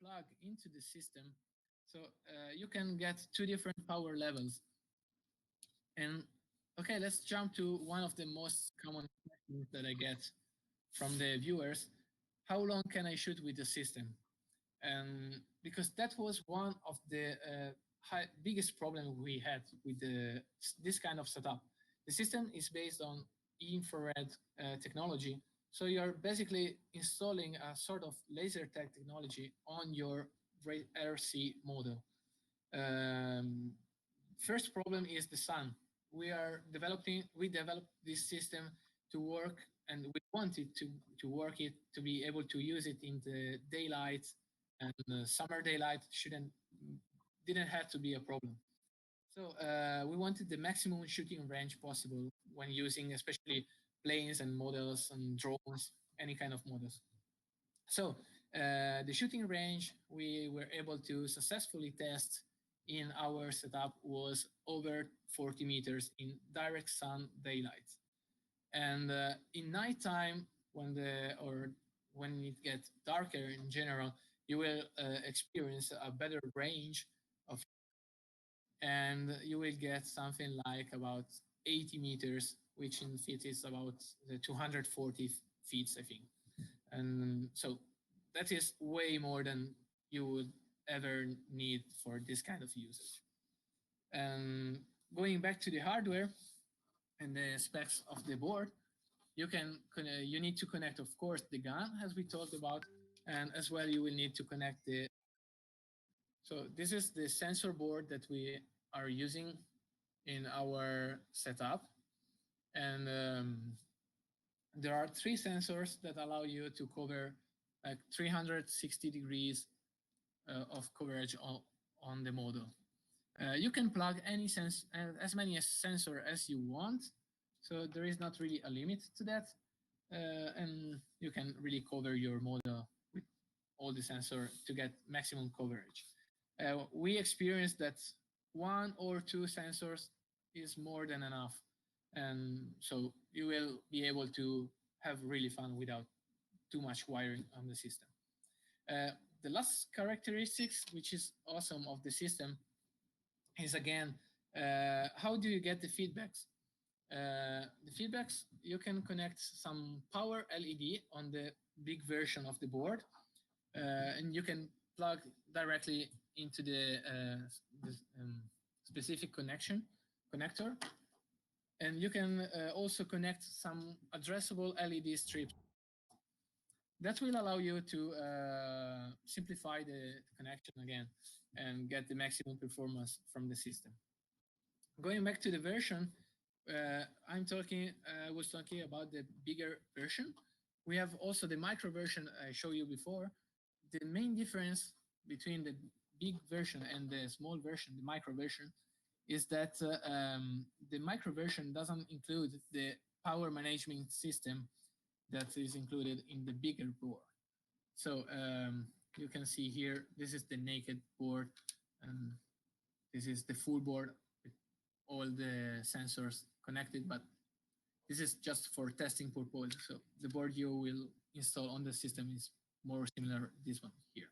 plug into the system, so you can get two different power levels. And okay, let's jump to one of the most common questions that I get from the viewers. How long can I shoot with the system? And because that was one of the biggest problem we had with this kind of setup. The system is based on infrared technology. So you're basically installing a sort of laser tag technology on your RC model. First problem is the sun. We developed this system to work, and we wanted to work it, to be able to use it in the daylight, and summer daylight didn't have to be a problem. So we wanted the maximum shooting range possible when using especially planes and models and drones, any kind of models. So the shooting range we were able to successfully test in our setup was over 40 meters in direct sun daylight. And in nighttime, when it gets darker in general, you will experience a better range of, and you will get something like about 80 meters, which in feet is about 240 feet, I think. And so that is way more than you would ever need for this kind of usage. And going back to the hardware and the specs of the board, you need to connect, of course, the gun, as we talked about, and as well you will need to connect the. So this is the sensor board that we are using in our setup, and there are three sensors that allow you to cover like 360 degrees of coverage on the model. You can plug any as many sensor as you want, so there is not really a limit to that, and you can really cover your model with all the sensor to get maximum coverage. We experienced that one or two sensors is more than enough, and so you will be able to have really fun without too much wiring on the system. The last characteristics, which is awesome of the system, is again, how do you get the feedbacks? The feedbacks, you can connect some power LED on the big version of the board, and you can plug directly into the specific connector. And you can also connect some addressable LED strips. That will allow you to simplify the connection again and get the maximum performance from the system. Going back to the version, I was talking about the bigger version. We have also the micro version I showed you before. The main difference between the big version and the small version, the micro version, is that the micro version doesn't include the power management system that is included in the bigger board. So you can see here, this is the naked board, and this is the full board with all the sensors connected, but this is just for testing purposes. So the board you will install on the system is more similar to this one here.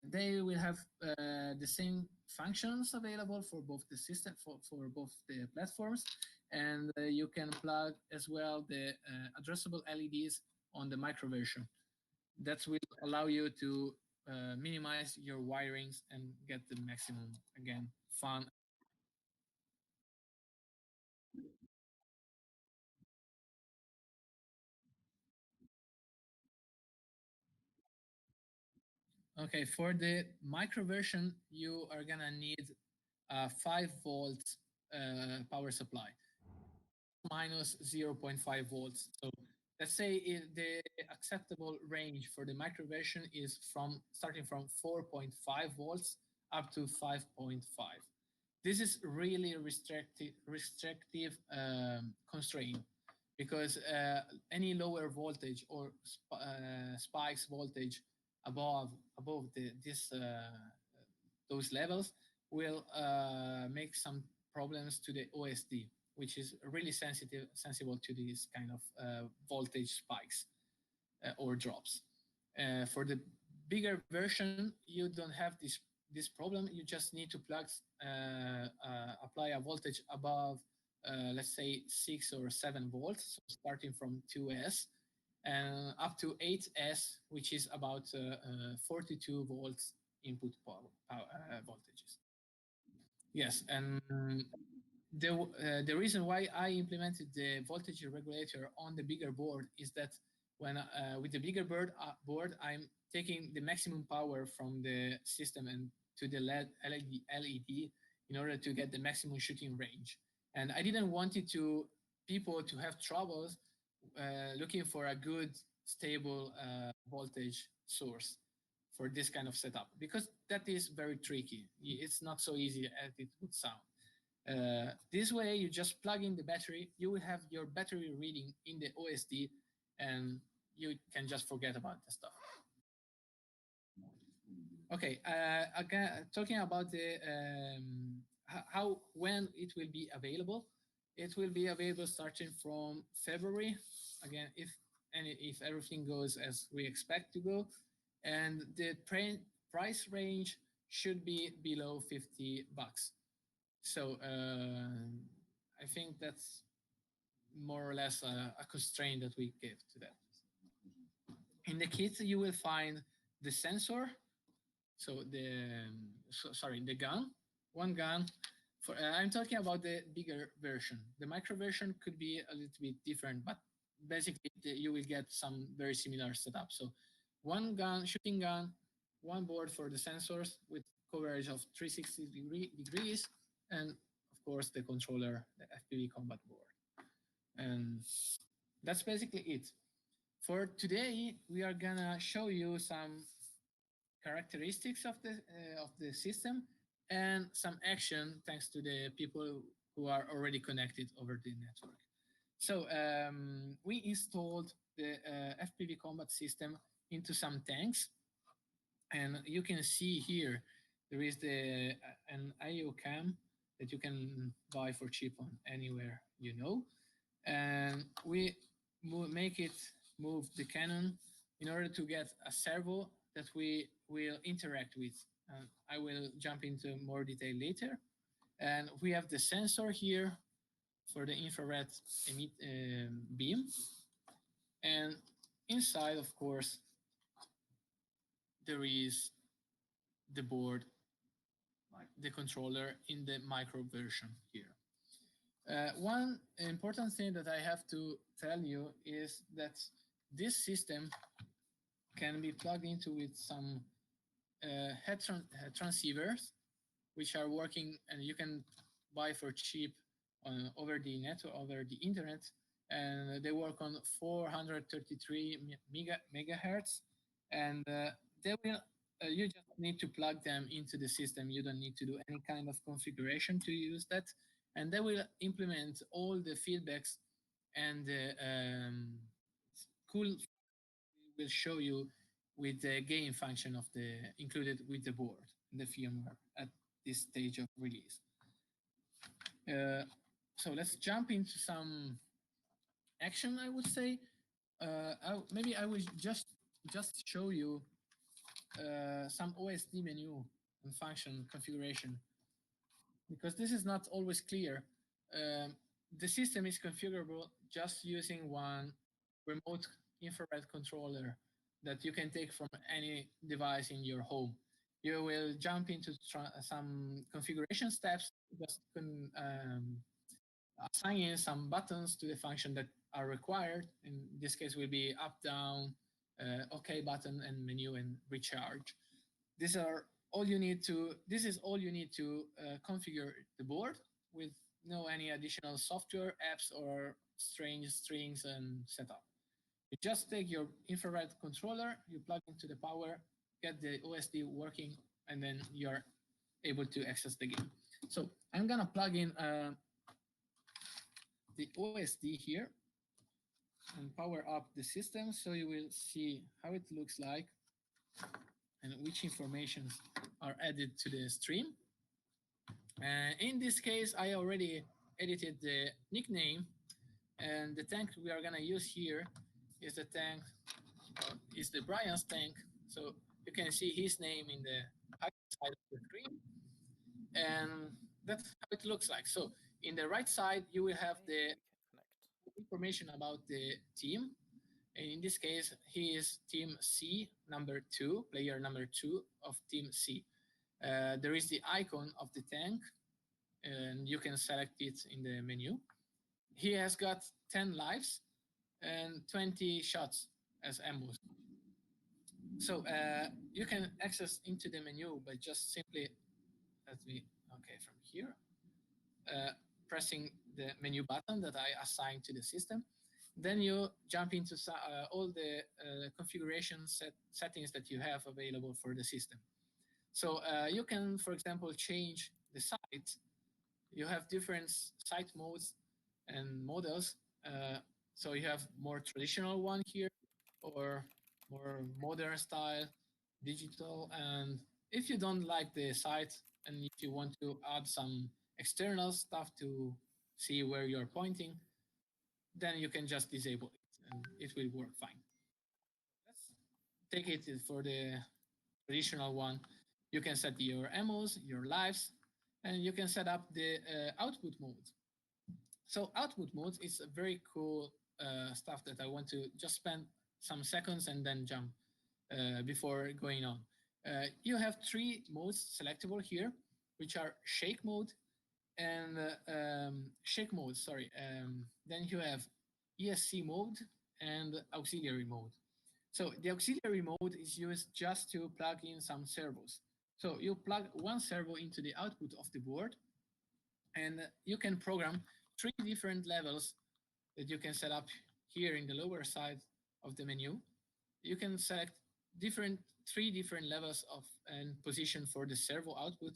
They will have the same functions available for both the system, for both the platforms, and you can plug as well the addressable LEDs on the micro version. That will allow you to minimize your wirings and get the maximum, again, fun. Okay, for the micro version, you are gonna need a 5-volt power supply, minus 0.5 volts. So let's say the acceptable range for the micro version is starting from 4.5 volts up to 5.5. This is really restrictive constraint, because any lower voltage or spikes voltage above those levels will make some problems to the OSD, which is really sensible to these kind of voltage spikes or drops. For the bigger version, you don't have this problem. You just need to apply a voltage above, let's say 6 or 7 volts, so starting from 2S and up to 8S, which is about 42 volts input voltages. Yes, and the reason why I implemented the voltage regulator on the bigger board is that when with the bigger board, I'm taking the maximum power from the system and to the LED in order to get the maximum shooting range. And I didn't want it to people to have troubles looking for a good stable voltage source for this kind of setup, because that is very tricky. It's not so easy as it would sound. This way, you just plug in the battery, you will have your battery reading in the OSD, and you can just forget about the stuff. Okay, again, talking about the when it will be available. It will be available starting from February. Again, if everything goes as we expect to go, and the price range should be below $50. So I think that's more or less a constraint that we give to that. In the kit, you will find the sensor. So the gun, one gun. I'm talking about the bigger version. The micro version could be a little bit different, but basically you will get some very similar setup. So one gun, shooting gun, one board for the sensors with coverage of 360 degrees, and of course the controller, the FPV combat board. And that's basically it. For today, we are gonna show you some characteristics of the system and some action thanks to the people who are already connected over the network. So we installed the FPV combat system into some tanks, and you can see here there is an IO cam that you can buy for cheap on anywhere you know, and we make it move the cannon in order to get a servo that we will interact with. I will jump into more detail later. And we have the sensor here for the infrared beam. And inside, of course, there is the board, like the controller in the micro version here. One important thing that I have to tell you is that this system can be plugged into with some head transceivers, which are working, and you can buy for cheap over the net or over the internet, and they work on 433 megahertz, and they will. You just need to plug them into the system. You don't need to do any kind of configuration to use that, and they will implement all the feedbacks and the cool will show you with the gain function of the included with the board, the firmware at this stage of release. So let's jump into some action, I would say. Maybe I will just show you some OSD menu and function configuration, because this is not always clear. The system is configurable just using one remote infrared controller that you can take from any device in your home. You will jump into some configuration steps, just assign in some buttons to the function that are required. In this case, will be up, down, OK button, and menu and recharge. These are all you need to. This is all you need to configure the board with no any additional software, apps, or strange strings and setup. You just take your infrared controller, you plug into the power, get the OSD working, and then you're able to access the game. So I'm gonna plug in the OSD here and power up the system, so you will see how it looks like and which information are added to the stream. In this case, I already edited the nickname, and the tank we are gonna use here is the tank, is the Brian's tank. So You can see his name in the right side of the screen, and that's how it looks like. So in the right side, you will have Okay, the we can connect. information about the team. And in this case, he is team C, number two, player number two of team C. There is the icon of the tank, and you can select it in the menu. He has got 10 lives and 20 shots as ammo. So you can access into the menu by just simply, let me, okay, from here, uh, pressing the menu button that I assigned to the system. Then you jump into all the configuration settings that you have available for the system. So you can, for example, change the site. You have different site modes and models. Uh, so you have more traditional one here, or more modern style, digital. And if you don't like the site, and if you want to add some external stuff to see where you're pointing, then you can just disable it and it will work fine. Let's take it for the traditional one. You can set your ammos, your lives, and you can set up the output mode. So output mode is a very cool stuff that I want to just spend some seconds and then jump before going on. You have three modes selectable here, which are shake mode and shake mode. Sorry. Then you have ESC mode and auxiliary mode. So the auxiliary mode is used just to plug in some servos. So you plug one servo into the output of the board, and you can program three different levels that you can set up here in the lower side of the menu. You can select different three different levels of and position for the servo output,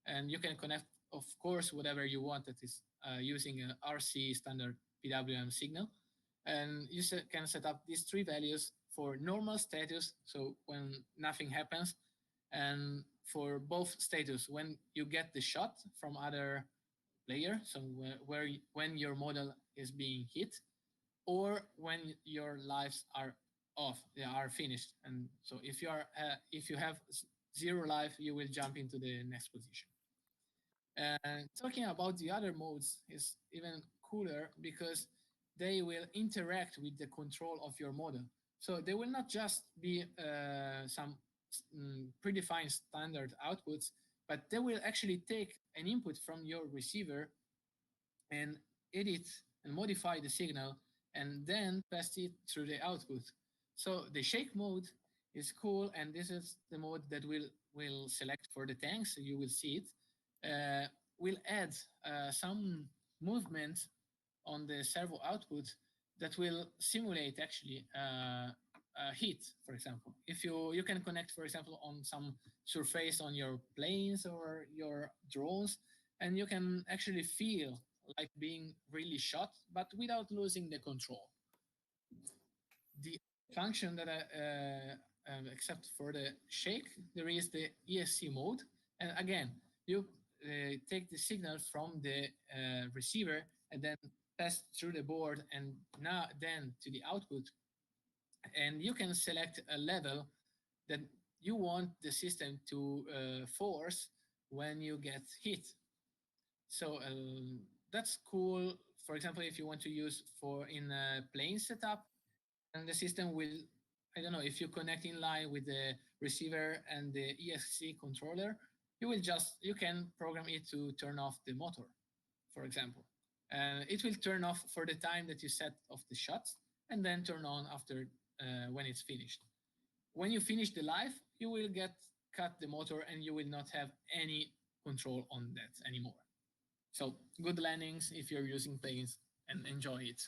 and you can connect, of course, whatever you want that is using an RC standard PWM signal. And you can set up these three values for normal status, so when nothing happens, and for both status, when you get the shot from other player, so when your model is being hit, or when your lives are off, they are finished. And so if you have zero life, you will jump into the next position. And talking about the other modes is even cooler because they will interact with the control of your model. So they will not just be some predefined standard outputs, but they will actually take an input from your receiver and edit and modify the signal and then pass it through the output. So the shake mode is cool, and this is the mode that will select for the tank, so you will see it. We'll add some movement on the servo output that will simulate actually a hit, for example. If you can connect, for example, on some surface on your planes or your drones, and you can actually feel like being really shot, but without losing the control. The function that except for the shake, there is the ESC mode, and again, you take the signal from the receiver and then pass through the board and now then to the output, and you can select a level that you want the system to force when you get hit. So that's cool. For example, if you want to use for in a plane setup, and the system will, I don't know, if you connect in line with the receiver and the ESC controller, you can program it to turn off the motor, for example. And it will turn off for the time that you set off the shots and then turn on after when it's finished. When you finish the life, you will get cut the motor and you will not have any control on that anymore. So good landings if you're using planes and enjoy it.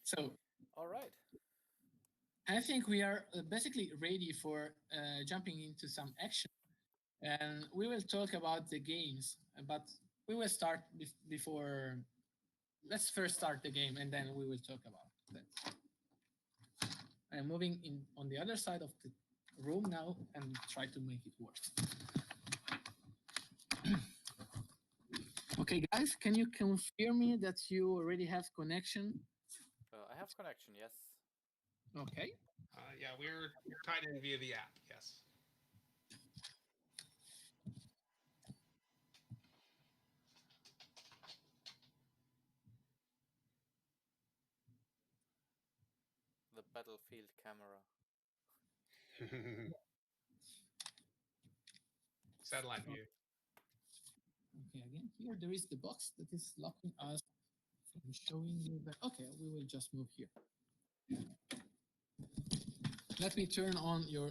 So All right. I think we are basically ready for jumping into some action, and we will talk about the games. But we will start before. Let's first start the game, and then we will talk about that. I'm moving in on the other side of the room now and try to make it work. Okay, guys, can you confirm me that you already have connection? I have connection, yes. Okay. Yeah, we're tied in via the app. Yes. The battlefield camera. Satellite view. Okay, again, here there is the box that is locking us from showing you that. Okay, we will just move here. Let me turn on your.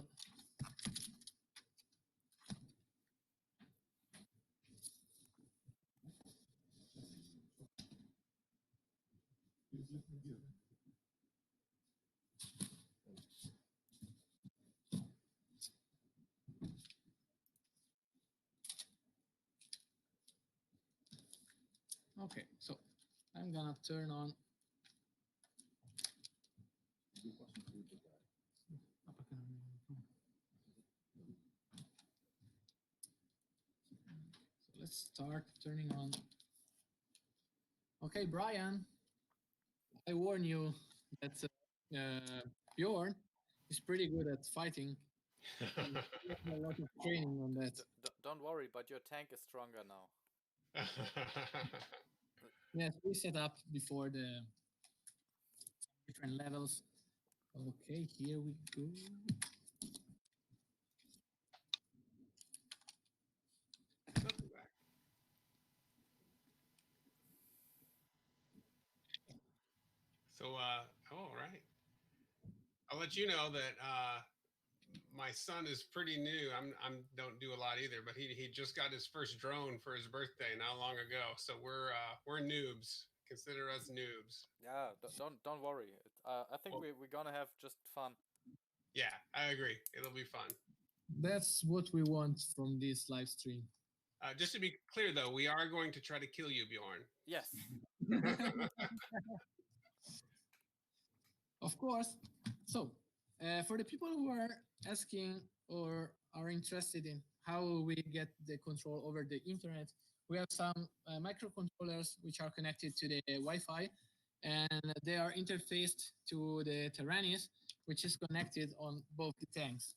Okay, so I'm gonna turn on. So let's start turning on. Okay, Brian, I warn you that Bjorn is pretty good at fighting. A lot of training on that. Don't worry, but your tank is stronger now. Yes, we set up before the different levels. Okay, here we go. So, all right. I'll let you know that my son is pretty new. Don't do a lot either, but he just got his first drone for his birthday not long ago. So we're noobs. Consider us noobs. Yeah, don't worry. I think we're gonna have just fun. Yeah, I agree. It'll be fun. That's what we want from this live stream. Just to be clear, though, we are going to try to kill you, Bjorn. Yes. Of course. So, for the people who are asking or are interested in how we get the control over the internet, we have some microcontrollers which are connected to the Wi-Fi, and they are interfaced to the Tyrannis, which is connected on both the tanks.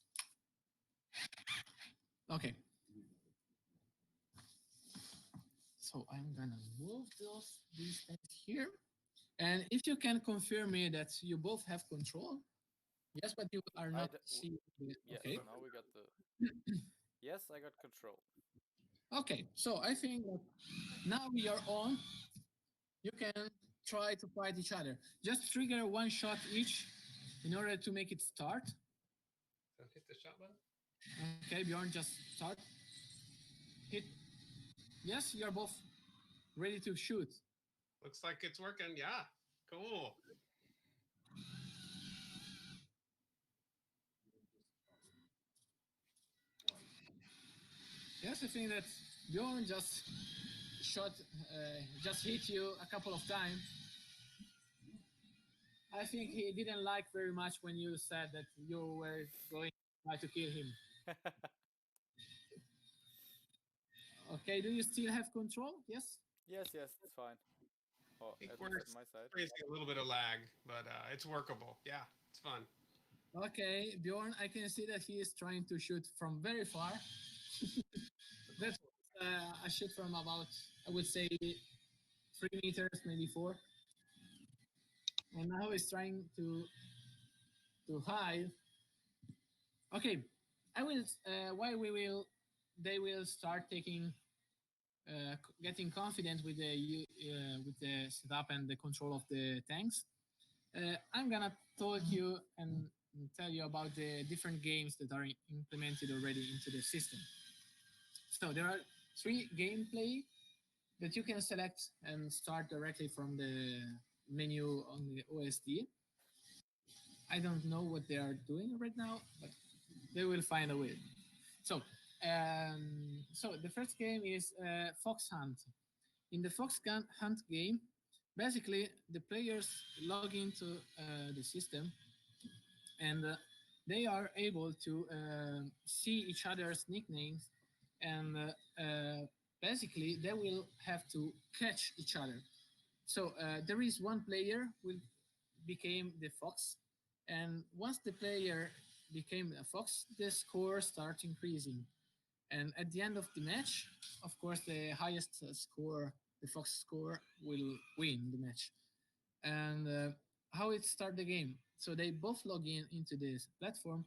Okay. So I'm gonna move these things here, and if you can confirm me that you both have control. Yes, but you are not seeing it. Yes, Okay. now we got the. Yes, I got control. Okay, so I think that now we are on. You can try to fight each other. Just trigger one shot each in order to make it start. So hit the shot button. Okay, Bjorn, just start. Hit. Yes, you are both ready to shoot. Looks like it's working. Yeah, cool. Yes, I think that Bjorn just shot, just hit you a couple of times. I think he didn't like very much when you said that you were going to try to kill him. Okay, do you still have control? Yes? Yes, it's fine. Oh, I think at we're least on my side. experiencing a little bit of lag, but it's workable. Yeah, it's fun. Okay, Bjorn, I can see that he is trying to shoot from very far. That's a shoot from about, I would say, 3 meters, maybe 4. And now he's trying to hide. Okay, I will. Why we will? They will start taking, getting confident with the setup and the control of the tanks. I'm gonna talk you and tell you about the different games that are implemented already into the system. So there are 3 gameplay that you can select and start directly from the menu on the OSD. I don't know what they are doing right now, but they will find a way. So, so the first game is Fox Hunt. In the Fox Hunt game, basically the players log into the system, and they are able to see each other's nicknames, and basically they will have to catch each other. So there is one player will became the fox, And once the player became a fox, the score starts increasing. And at the end of the match, of course, the highest score, the fox score, will win the match. And how it start the game? So they both log in into this platform.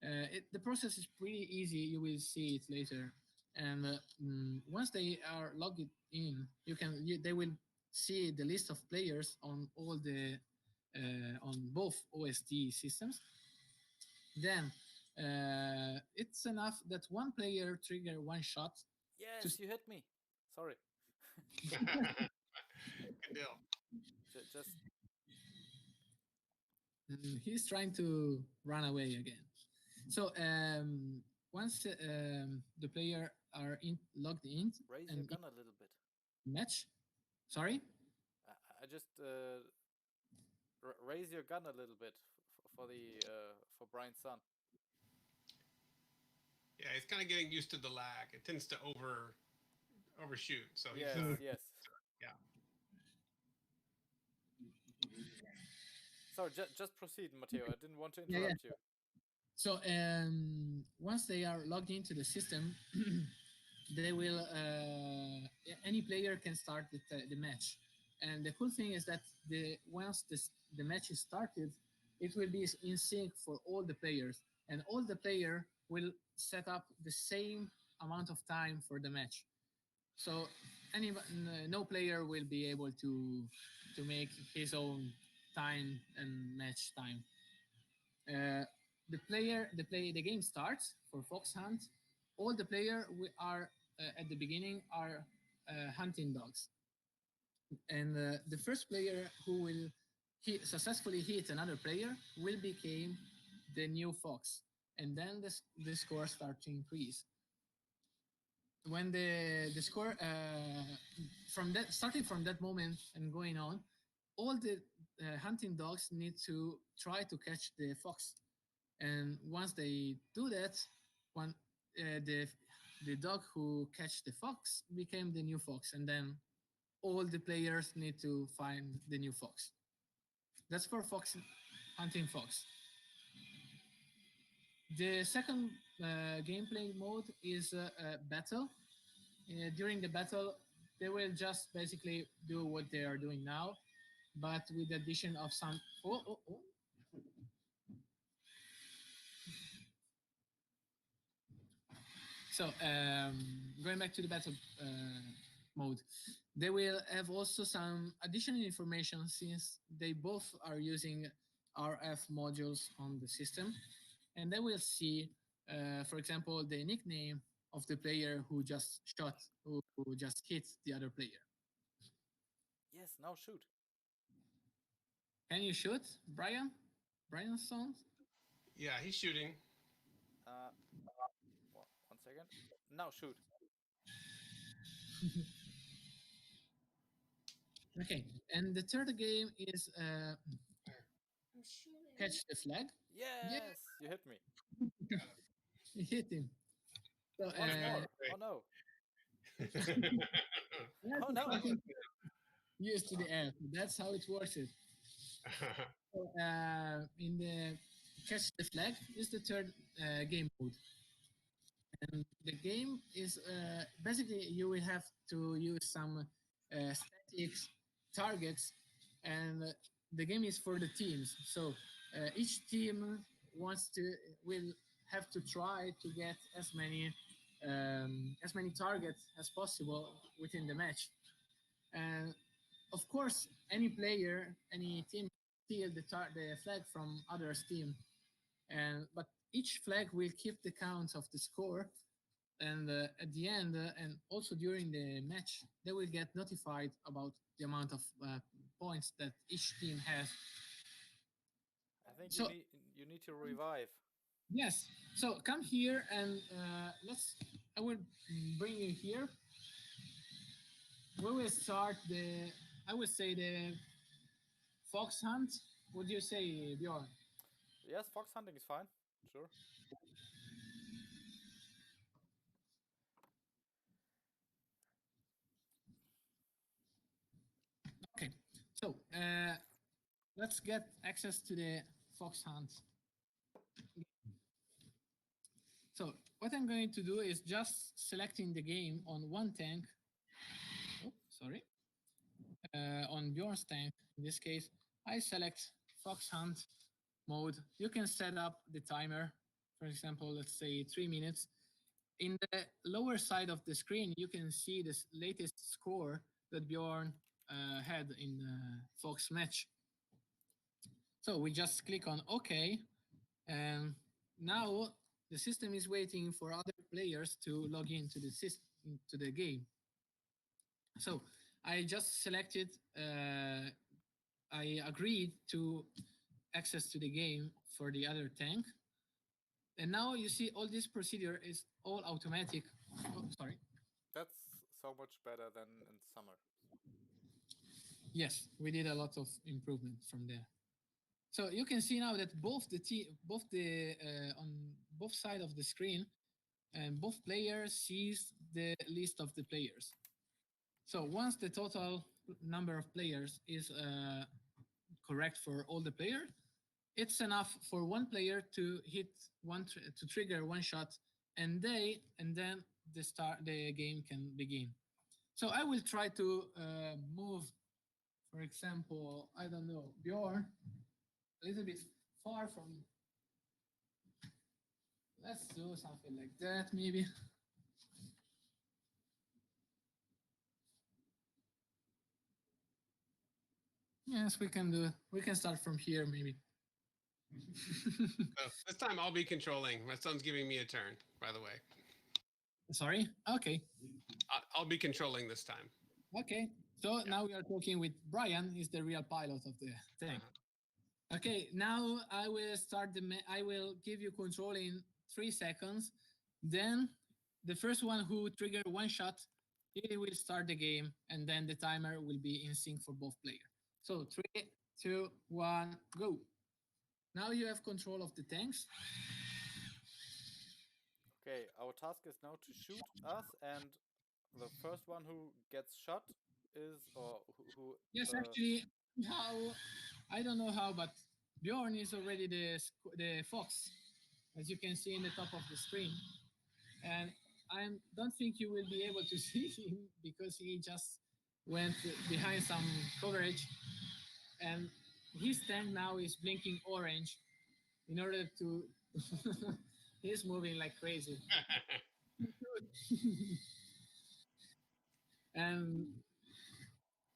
The process is pretty easy. You will see it later. And once they are logged in, they will see the list of players on all the on both OSD systems. Then it's enough that one player trigger one shot. Yes, you hit me. Sorry. Good deal. Just He's trying to run away again. So once the player are logged in raise and your gun a little bit. match, sorry. I just raise your gun a little bit for the for Brian's son. Yeah, he's kind of getting used to the lag. It tends to overshoot. So yes, he's yes. yeah. Sorry, just proceed, Matteo. I didn't want to interrupt you. So once they are logged into the system, they will any player can start the match. And the cool thing is that once the match is started, it will be in sync for all the players, and all the player will set up the same amount of time for the match. So no player will be able to make his own time and match time. Uh, the game starts for fox hunt. All the player are at the beginning are hunting dogs, and the first player who will successfully hit another player will become the new fox, and then the score starts to increase. When the score from that starting from that moment and going on, all the hunting dogs need to try to catch the fox, and once they do that, one the dog who catch the fox became the new fox, and then all the players need to find the new fox. That's for fox hunting fox. The second gameplay mode is battle. During the battle, they will just basically do what they are doing now, but with the addition of some. So going back to the battle mode, they will have also some additional information since they both are using RF modules on the system, and they will see, for example, the nickname of the player who just shot, who just hit the other player. Yes, now shoot. Can you shoot, Brian? Brian's son? Yeah, he's shooting. One second. Now shoot. Okay, and the third game is catch the flag. Yes, you hit me. You hit him. So, Once more. Oh no. Oh no. Used to the air. That's how it works. So, in the catch the flag is the third game mode. And the game is basically you will have to use some statics targets, and the game is for the teams. So each team will have to try to get as many targets as possible within the match. And of course, any player, any team steal the flag from others team, and but each flag will keep the count of the score, and at the end and also during the match they will get notified about the amount of points that each team has. I think so, you need to revive. Yes, so come here and I will bring you here. We will start I would say the fox hunt. Would you say, Bjorn? Yes, fox hunting is fine. Sure. Okay, so let's get access to the Fox Hunt. So what I'm going to do is just selecting the game on one tank. Oh, sorry. On Bjorn's tank, in this case, I select Fox Hunt mode. You can set up the timer. For example, let's say 3 minutes. In the lower side of the screen, you can see the latest score that Bjorn had in the Fox match. So we just click on OK, and now the system is waiting for other players to log into the system, into the game. So I just selected, I agreed to access to the game for the other tank. And now you see all this procedure is all automatic. Oh, sorry. That's so much better than in summer. Yes, we did a lot of improvement from there. So you can see now that both the on both sides of the screen, and both players sees the list of the players. So once the total number of players is correct for all the players, it's enough for one player to hit to trigger one shot, and then the game can begin. So I will try to move, for example, I don't know, Bjorn, a little bit far from. Let's do something like that, maybe. Yes, we can do. We can start from here, maybe. This time I'll be controlling. My son's giving me a turn, by the way. Sorry? Okay. I'll be controlling this time. Okay. So now we are talking with Brian, he's the real pilot of the tank. Okay, now I will start I will give you control in 3 seconds. Then the first one who trigger one shot, he will start the game, and then the timer will be in sync for both players. So 3, 2, 1, go. Now you have control of the tanks. Okay, our task is now to shoot us, and the first one who gets shot is, or who Yes, actually, how I don't know how, but Bjorn is already the fox, as you can see in the top of the screen, and I don't think you will be able to see him because he just went behind some coverage, and his tank now is blinking orange in order to. He's moving like crazy. And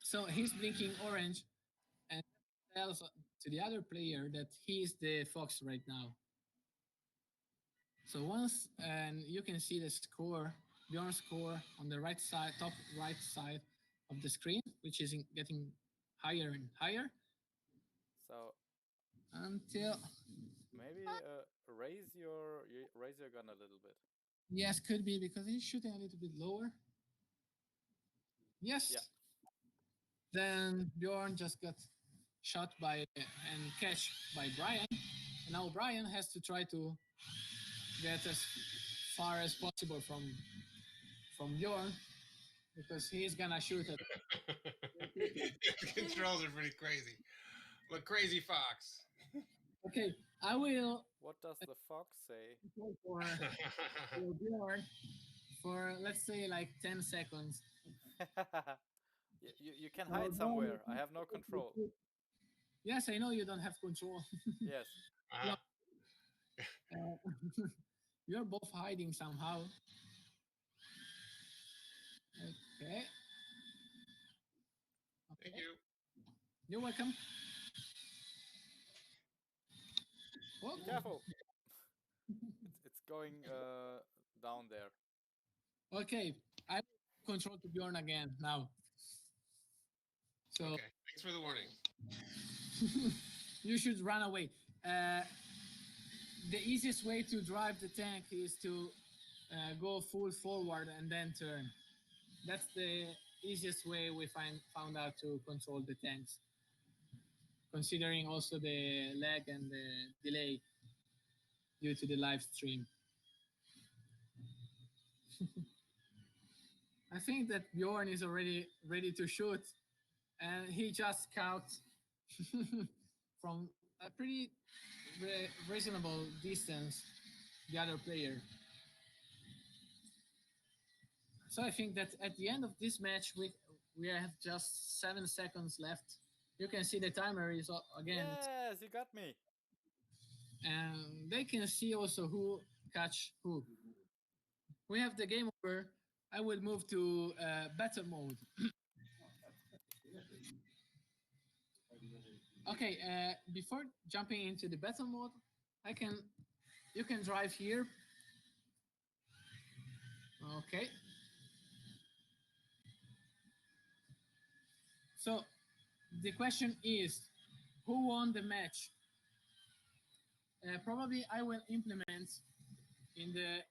so he's blinking orange and tells to the other player that he is the fox right now. So once, and you can see the score, your score on the right side, top right side of the screen, which is getting higher and higher. So until maybe raise your gun a little bit. Yes, could be because he's shooting a little bit lower. Yes. Yeah. Then Bjorn just got shot by and catch by Brian. And now Brian has to try to get as far as possible from Bjorn because he's gonna shoot it. The controls are pretty crazy. Look, crazy fox. Okay, I will. What does the fox say? For Bjorn for let's say like 10 seconds. You can hide somewhere. I have no control. Yes, I know you don't have control. Yes. You're both hiding somehow. Okay. Thank you. You're welcome. Be careful. It's going down there. Okay, I control to Bjorn again now. So okay, thanks for the warning. You should run away. The easiest way to drive the tank is to go full forward and then turn. That's the easiest way we found out to control the tanks, considering also the lag and the delay due to the live stream. I think that Bjorn is already ready to shoot, and he just scouts from a pretty reasonable distance the other player. So I think that at the end of this match, we have just 7 seconds left. You can see the timer is again, Yes, you got me. and they can see also who catch who. We have the game over. I will move to battle mode. Okay, before jumping into the battle mode, I can you can drive here. Okay, so the question is, who won the match? Probably I will implement in the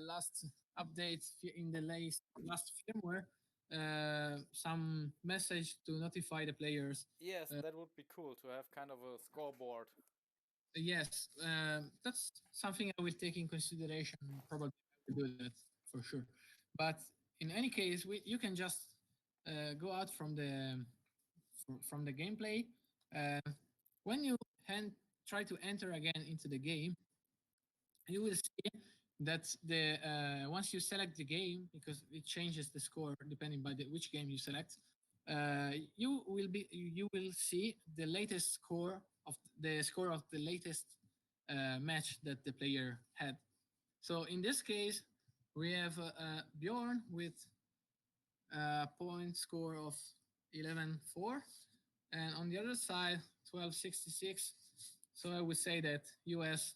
last update in the last firmware some message to notify the players. Yes, that would be cool to have kind of a scoreboard. Yes, that's something I will take in consideration. Probably I will do that for sure. But in any case, you can just go out from the gameplay. Uh, when you try to enter again into the game, you will see that the once you select the game, because it changes the score depending by which game you select, you will see the latest score of the latest match that the player had. So in this case, we have Bjorn with a point score of 11.4, and on the other side 12.66. So I would say that US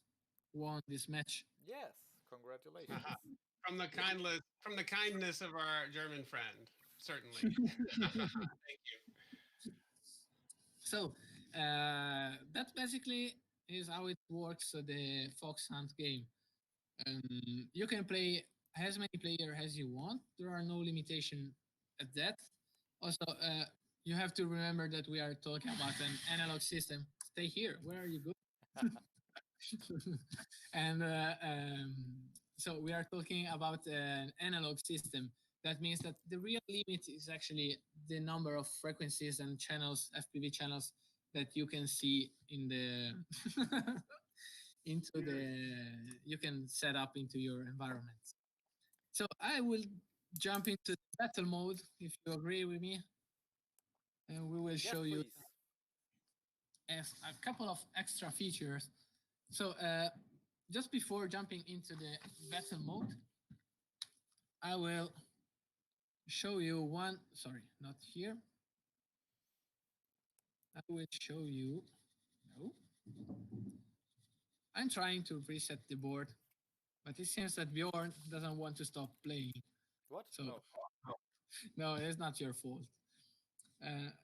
won this match. Yes, congratulations. From the kindness of our German friend, certainly. Thank you. So that basically is how it works. The Fox Hunt game. You can play as many players as you want. There are no limitation at that. Also, you have to remember that we are talking about an analog system. Stay here. Where are you going? and so we are talking about an analog system. That means that the real limit is actually the number of frequencies and channels, FPV channels, that you can see in the into the you can set up into your environment. So I will jump into battle mode if you agree with me, and we will Yes, show you please. a couple of extra features. So just before jumping into the battle mode, I will show you one. Sorry, not here. I will show you. No, I'm trying to reset the board, but it seems that Bjorn doesn't want to stop playing. What? So Oh, no, it's not your fault.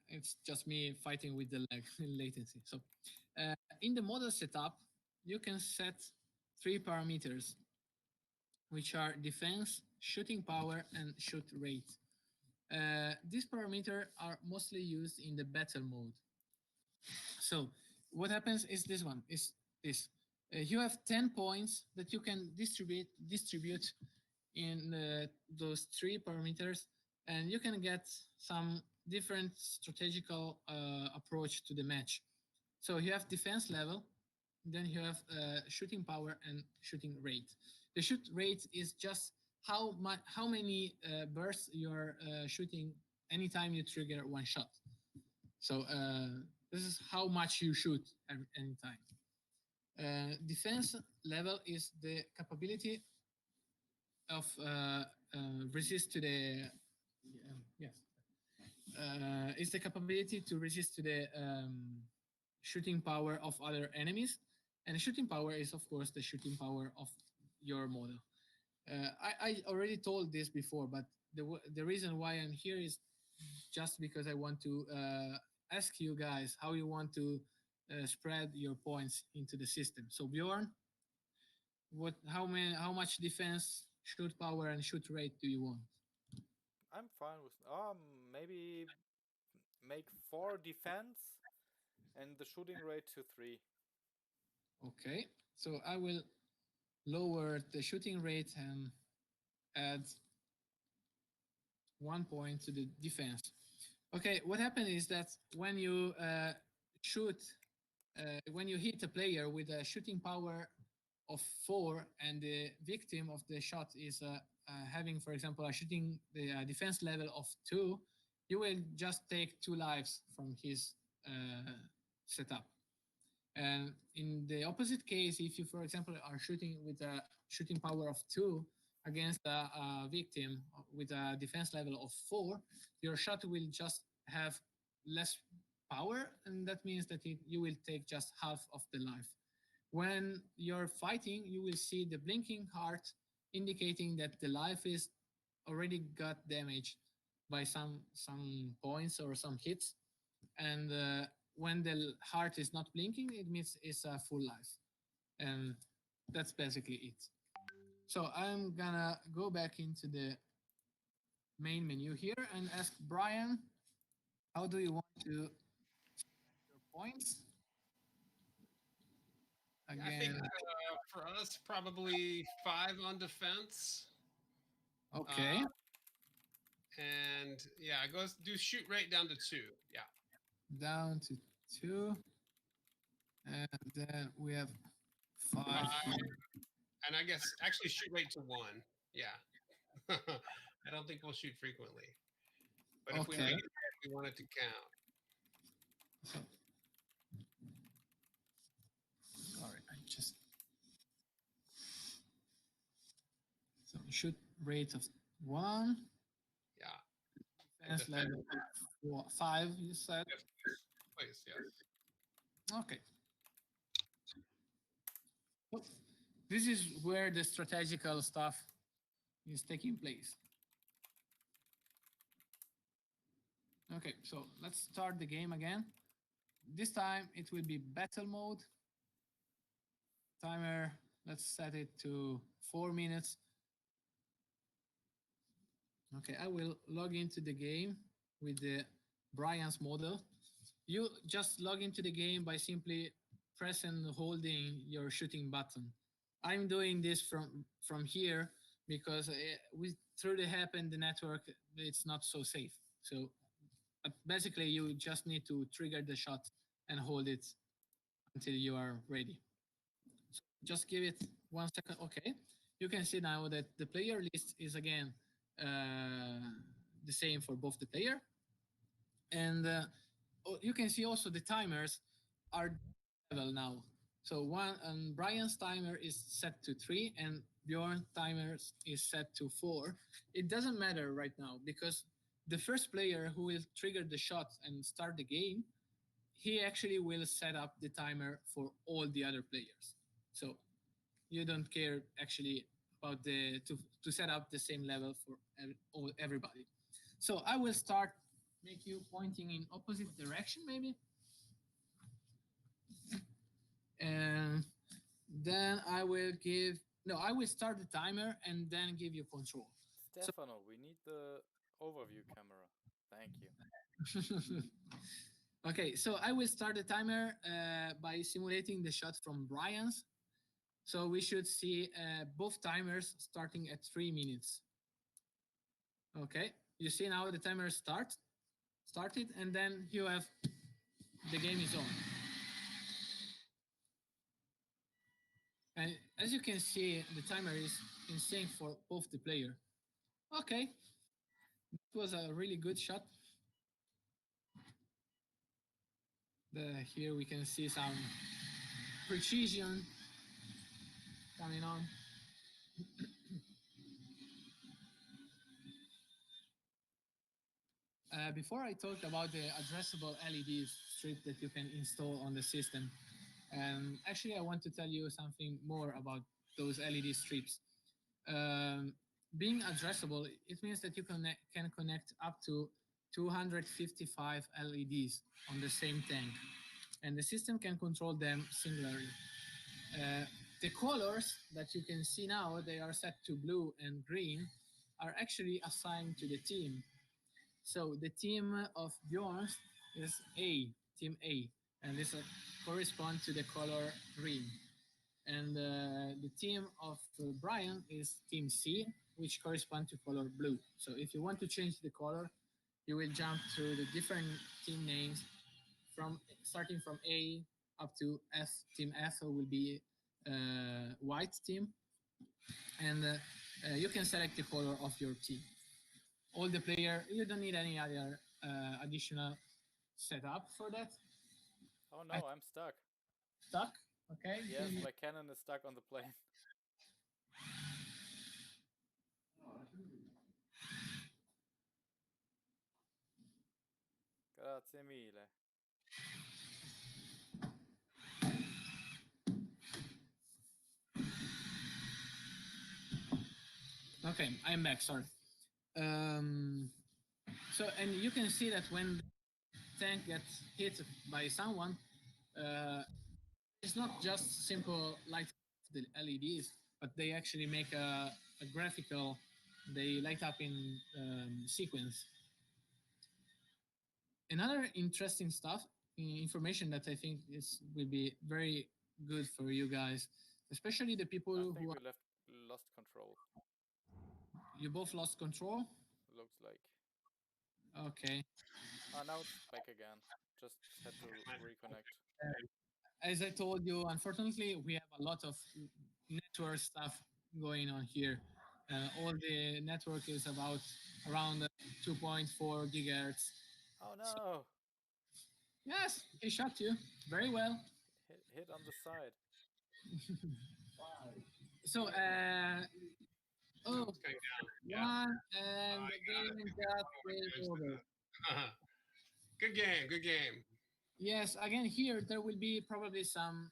It's just me fighting with the lag latency. So in the model setup, you can set 3 parameters, which are defense, shooting power, and shoot rate. These parameters are mostly used in the battle mode. So what happens is this one is this. You have 10 points that you can distribute in those 3 parameters, and you can get some different strategical approach to the match. So you have defense level, then you have shooting power and shooting rate. The shoot rate is just how many bursts you're shooting anytime you trigger one shot. So this is how much you shoot anytime. Defense level is the capability of resist to the yes is the capability to resist to the shooting power of other enemies, and the shooting power is of course the shooting power of your model. I already told this before, but the reason why I'm here is just because I want to ask you guys how you want to spread your points into the system. So Bjorn, how much defense, shoot power, and shoot rate do you want? I'm fine with maybe make 4 defense and the shooting rate to 3. Okay, so I will lower the shooting rate and add 1 point to the defense. Okay, what happened is that when you shoot when you hit a player with a shooting power of 4 and the victim of the shot is having, for example, a shooting the defense level of 2, you will just take 2 lives from his setup. And in the opposite case, if you, for example, are shooting with a shooting power of 2 against a victim with a defense level of 4, your shot will just have less power, and that means that you will take just half of the life. When you're fighting, you will see the blinking heart indicating that the life is already got damaged by some points or some hits, and when the heart is not blinking, it means it's a full life, and that's basically it. So I'm gonna go back into the main menu here and ask Brian, how do you want to your points? Yeah, I think Again, for us, probably 5 on defense. okay, And yeah, go do shoot rate down to 2. Yeah. down to 2, and then we have 5. 5. And I guess actually shoot rate to 1. Yeah. I don't think we'll shoot frequently. But if we Okay. make it, we want it to count. So, sorry, I just so shoot rate of 1. Yeah. Defense level of 5, you said. Yes, please, yes. Okay. So this is where the strategical stuff is taking place. Okay, so let's start the game again. This time it will be battle mode. Timer, let's set it to 4 minutes. Okay, I will log into the game with the Brian's model. You just log into the game by simply pressing and holding your shooting button. I'm doing this from here because through the app and the network, it's not so safe. So basically, you just need to trigger the shot and hold it until you are ready. So just give it 1 second. Okay, you can see now that the player list is again the same for both the player, and you can see also the timers are level now. So one and Brian's timer is set to 3 and Bjorn's timer is set to 4. It doesn't matter right now because the first player who will trigger the shot and start the game, he actually will set up the timer for all the other players. So you don't care actually about the to set up the same level for everybody. So I will start make you pointing in opposite direction maybe. And then I will I will start the timer and then give you control. Stefano, we need the overview camera. Thank you. Okay, so I will start the timer by simulating the shot from Brian's. So we should see both timers starting at 3 minutes. Okay, you see now the timer started, and then you have the game is on. And as you can see, the timer is in sync for both the player. Okay, that was a really good shot. Here we can see some precision coming on. Before I talked about the addressable LED strip that you can install on the system, actually I want to tell you something more about those LED strips. Being addressable, it means that you can connect up to 255 LEDs on the same tank, and the system can control them singularly. The colors that you can see now, they are set to blue and green, are actually assigned to the team. So the team of Bjorn is team A, and this corresponds to the color green. And the team of Brian is team C, which corresponds to color blue. So if you want to change the color, you will jump through the different team names starting from A up to F. Team F will be white team, and you can select the color of your team. All the player, you don't need any other additional setup for that. Oh no, I'm stuck. Stuck, okay? Yes, my cannon is stuck on the plane. Grazie mille. Okay, I'm back. Sorry. So, and you can see that when the tank gets hit by someone, it's not just simple light of the LEDs, but they actually make a graphical. They light up in sequence. Another interesting stuff, information that I think is will be very good for you guys, especially the people I who think we lost control. you both lost control. Looks like. Okay. Now it's back again. Just had to reconnect. As I told you, unfortunately, we have a lot of network stuff going on here. All the network is about around 2.4 gigahertz. Oh no! Yes, it shot you very well. Hit on the side. So, oh, It's going down. Yeah. one and I the got it. game got Oh, way there's over. Good game. Good game. Yes, again here there will be probably some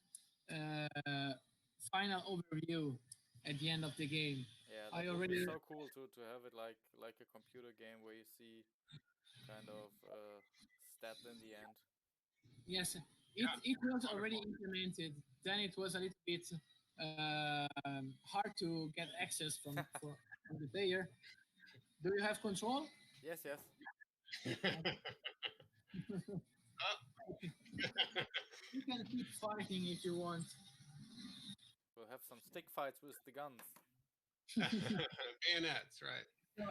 final overview at the end of the game. Yeah, I that would be already so cool to have it like a computer game where you see kind of stat in the end. yes, Yeah. it was already implemented. Then it was a little bit hard to get access from the player. Do you have control? Yes, yes. You can keep fighting if you want. We'll have some stick fights with the guns. Bayonets, right? So,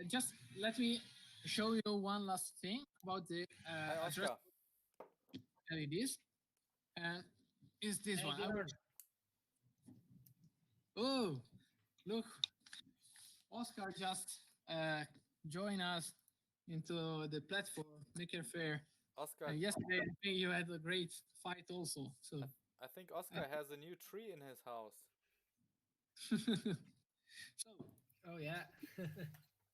just let me show you one last thing about the Hi, address Oscar. LEDs. And is this one? Oh, look, Oscar just joined us into the platform Makerfaire. Oscar, And yesterday, I think you had a great fight also. So, I think Oscar has a new tree in his house. so oh yeah,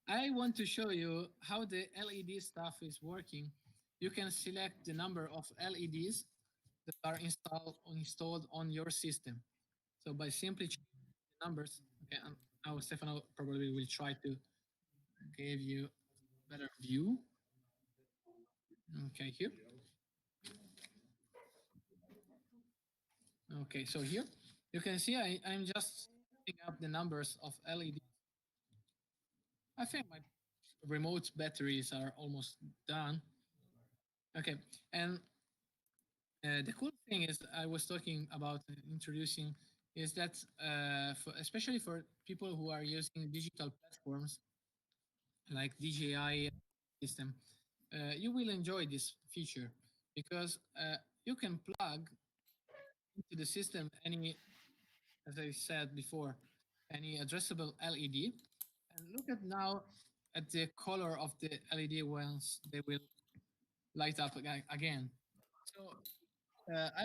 I want to show you how the LED stuff is working. You can select the number of LEDs that are installed on your system. So by simply changing the numbers, okay, and now Stefano probably will try to give you a better view. Okay, here. Okay, so here you can see I'm just setting up the numbers of LEDs. I think my remote batteries are almost done. Okay, and the cool thing is I was talking about introducing is that especially for people who are using digital platforms like DJI system, you will enjoy this feature because you can plug into the system any, as I said before, any addressable LED, and look at now at the color of the LED once they will light up again. So I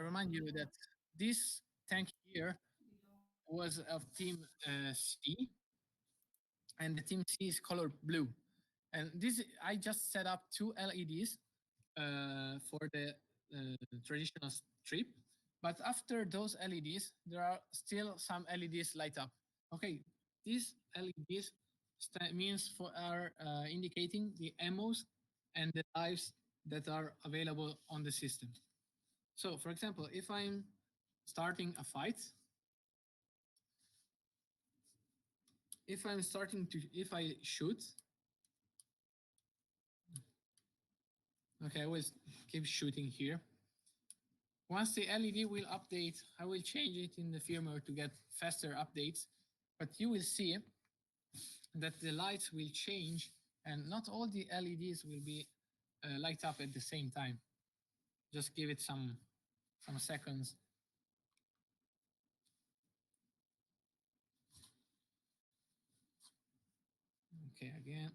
remind you that this tank here was of Team C, and the Team C is color blue. And this, I just set up two LEDs for the traditional strip. But after those LEDs, there are still some LEDs light up. Okay, these LEDs means for are indicating the ammos and the lives that are available on the system. So, for example, if I'm starting a fight, if I shoot, okay, I will keep shooting here. Once the LED will update, I will change it in the firmware to get faster updates, but you will see that the lights will change and not all the LEDs will be light up at the same time. Just give it some seconds. Okay, again.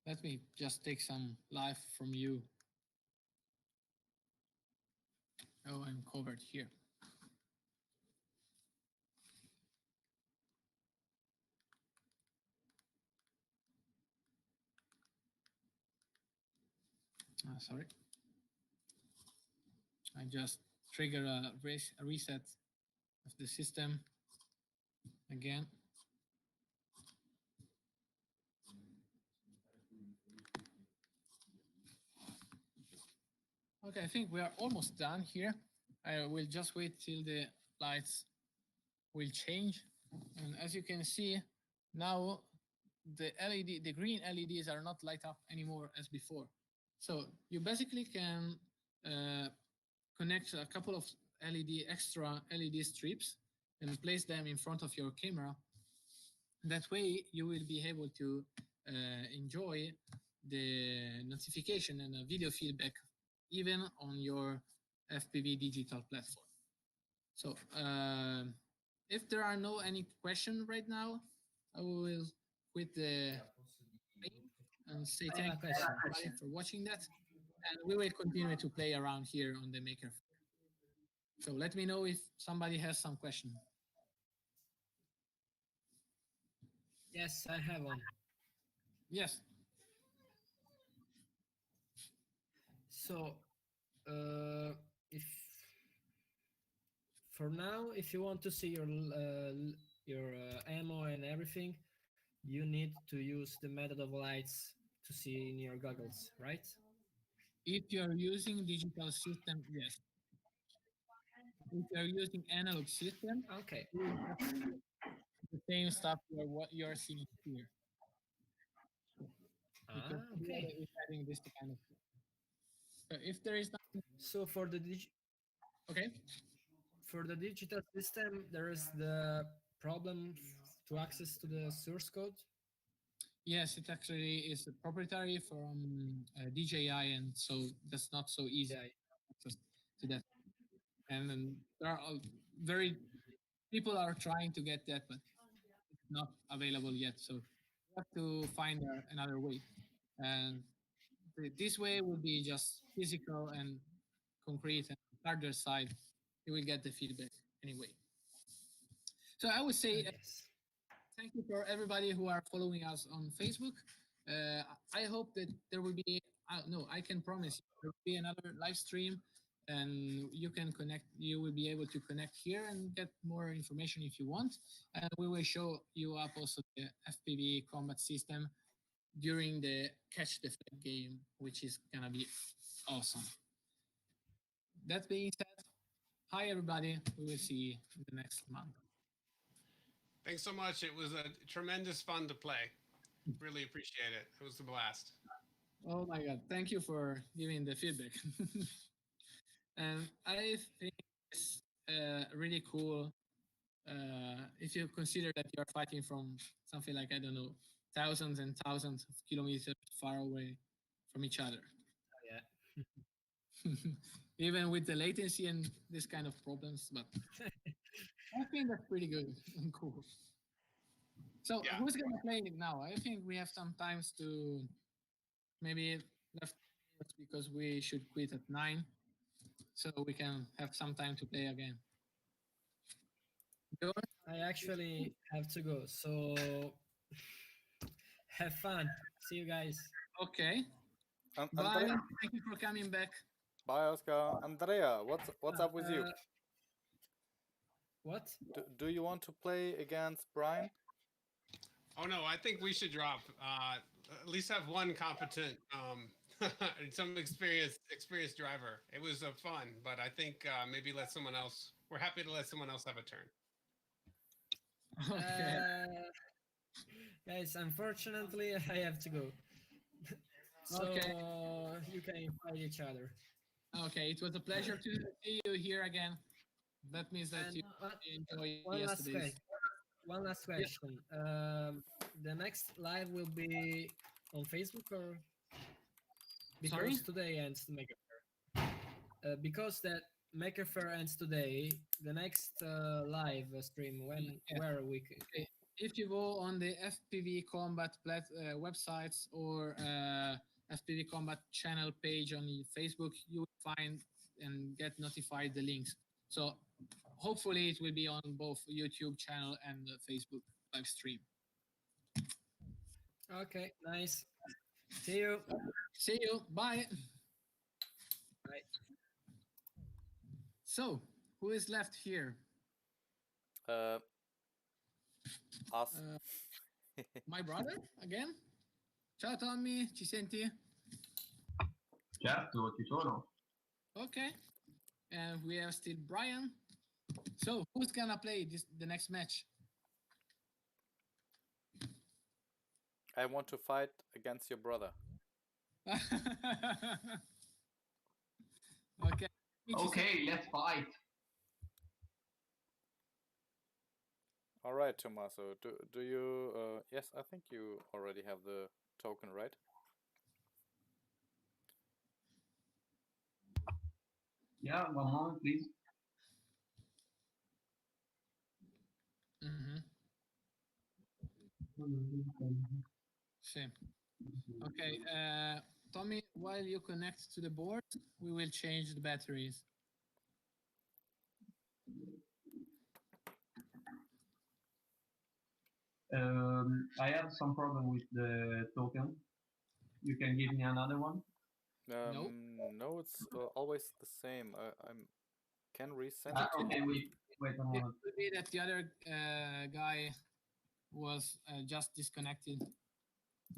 Let me just take some live from you. Oh, I'm covered here. Sorry. I just trigger a reset of the system again. Okay, I think we are almost done here. I will just wait till the lights will change. And as you can see, now the LED, the green LEDs are not light up anymore as before. So you basically can connect a couple of extra LED strips and place them in front of your camera. That way you will be able to enjoy the notification and a video feedback even on your FPV digital platform. So if there are no any questions right now, I will quit the and say thank you everybody for watching that, and we will continue to play around here on the Makerfaire. So let me know if somebody has some question. Yes, I have one. Yes. So, if for now, if you want to see your ammo and everything, you need to use the method of lights to see in your goggles, right? If you are using digital system, yes. If you are using analog system, Okay. the same stuff what you're seeing here. Because Okay. we're having this kind of thing. So if there is nothing, So for the okay. for the digital system, there is the problem to access to the source code. Yes, it actually is a proprietary from DJI, and so that's not so easy access to that. And there are very people are trying to get that, but it's not available yet. So we have to find another way. And this way will be just physical and concrete, and hardware side, you will get the feedback anyway. So I would say Yes. thank you for everybody who are following us on Facebook. I hope that there will be, no, I can promise you, there will be another live stream, and you can connect, you will be able to connect here and get more information if you want. And we will show you up also the FPV combat system during the Catch the Flag game, which is gonna be awesome. That being said, hi everybody, we will see you in the next month. Thanks so much. It was a tremendous fun to play. Really appreciate it. It was a blast. Oh my God, thank you for giving the feedback. And I think it's really cool if you consider that you're fighting from something like, I don't know, thousands and thousands of kilometers far away from each other. Yeah. Even with the latency and this kind of problems, but I think that's pretty good and cool. So Yeah. who's gonna play it now? I think we have some times to maybe left because we should quit at 9, so we can have some time to play again. I actually have to go, so have fun. See you guys. Okay. Bye. Andrea, Thank you for coming back. bye, Oscar. Andrea, what's up with you? What? Do you want to play against Brian? Oh no, I think we should drop. At least have one competent, some experienced driver. It was fun, but I think maybe let someone else. We're happy to let someone else have a turn. Okay. Guys, unfortunately, I have to go. So Okay. you can fight each other. Okay, it was a pleasure to see you here again. That means that And you enjoyed one last yesterday's. question. One last question. The next live will be on Facebook or? because Sorry? today ends the Makerfaire. Because that Makerfaire ends today, the next live stream where we can. Okay. If you go on the FPV Combat websites or FPV Combat channel page on Facebook, you will find and get notified the links. So hopefully it will be on both YouTube channel and Facebook live stream. Okay, nice. See you. See you. Bye. Bye. So who is left here? Us. My brother again? Ciao Tommy, ci senti? Certo, ci sono. Okay. And we have still Brian. So who's gonna play the next match? I want to fight against your brother. Okay. Okay, let's fight. All right, Tommaso. Do you? Yes, I think you already have the token, right? Yeah, one moment, please. Mm-hmm. Sì. Okay, Tommy, while you connect to the board, we will change the batteries. I have some problem with the token. You can give me another one? No, it's always the same. I'm can resend Ah, it to okay, you. wait a It moment. could be that the other guy was just disconnected.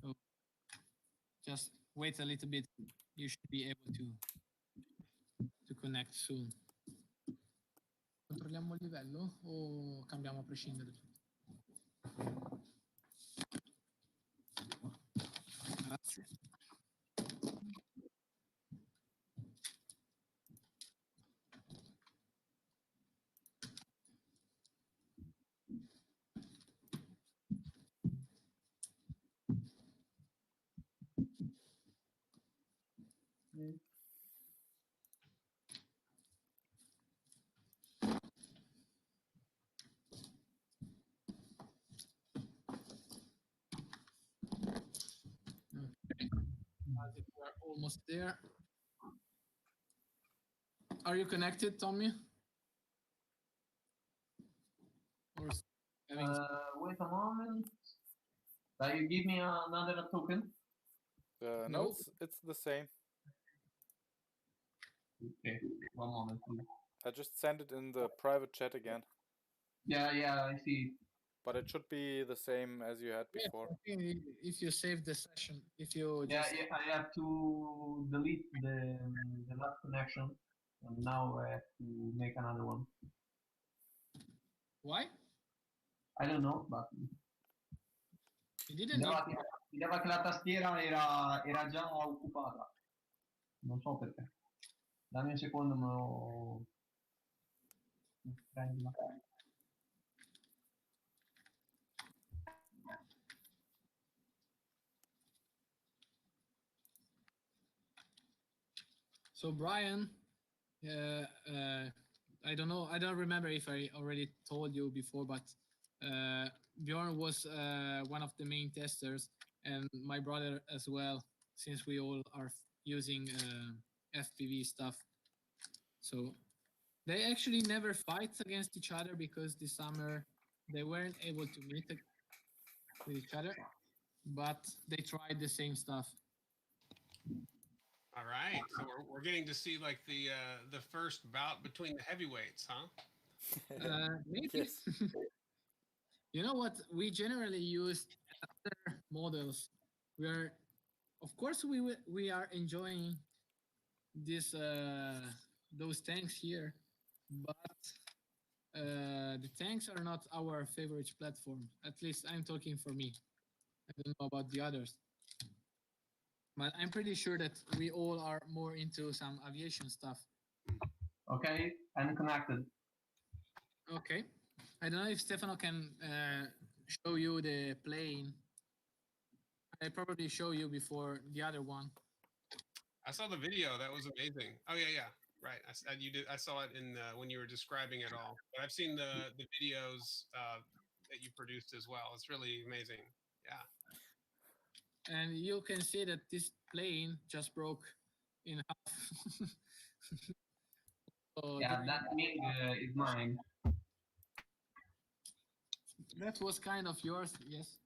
So just wait a little bit. You should be able to connect soon. Controlliamo il livello o cambiamo a prescindere? Grazie. Okay. I think we're almost there. Are you connected, Tommy? Or having Wait a moment. Can you give me another token? No, No. it's the same. Okay, one moment, please. I just sent it in the private chat again, Yeah, I see. but it should be the same as you had Yeah, before. I think if you save the session, if you Yeah, just I have to delete the last connection, and now I have to make another one. why? I don't know, but You didn't need diceva che la tastiera era già occupata. Non so perché. Dammi un secondo, me lo prendo. So Brian, I don't know. I don't remember if I already told you before, but Bjorn was one of the main testers, and my brother as well, since we all are using FPV stuff. So they actually never fight against each other because this summer they weren't able to meet with each other, but they tried the same stuff. All right, so we're getting to see like the first bout between the heavyweights, huh? Maybe. Yes. You know what? We generally use other models. Of course, we are enjoying this those tanks here, but the tanks are not our favorite platform. At least I'm talking for me. I don't know about the others, but I'm pretty sure that we all are more into some aviation stuff. Okay, I'm connected. Okay. I don't know if Stefano can show you the plane. I probably show you before the other one. I saw the video. That was amazing. Oh yeah. Right. You did. I saw it in when you were describing it all. But I've seen the videos that you produced as well. It's really amazing. Yeah. And you can see that this plane just broke in half. So Yeah, that wing is mine. that was kind of yours, yes.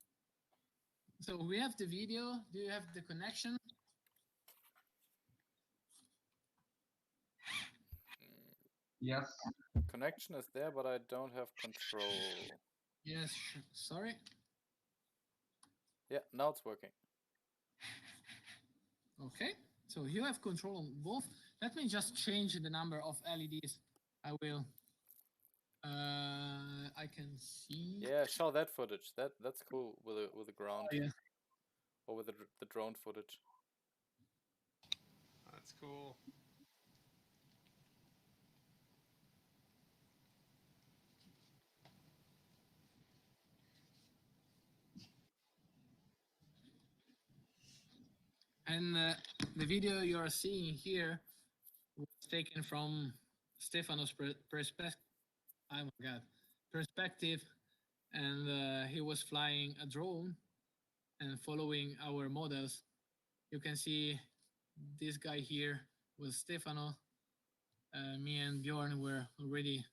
So we have the video. Do you have the connection? Yes. Connection is there, but I don't have control. Yes, sorry. Yeah, now it's working. Okay, so you have control on both. Let me just change the number of LEDs. I will. I can see. Yeah, show that footage. That's cool with the ground Oh, yeah. or with the drone footage. That's cool. And the video you are seeing here was taken from Stefano's perspective. Oh my God, perspective, and he was flying a drone and following our models. You can see this guy here was Stefano. Me and Bjorn were already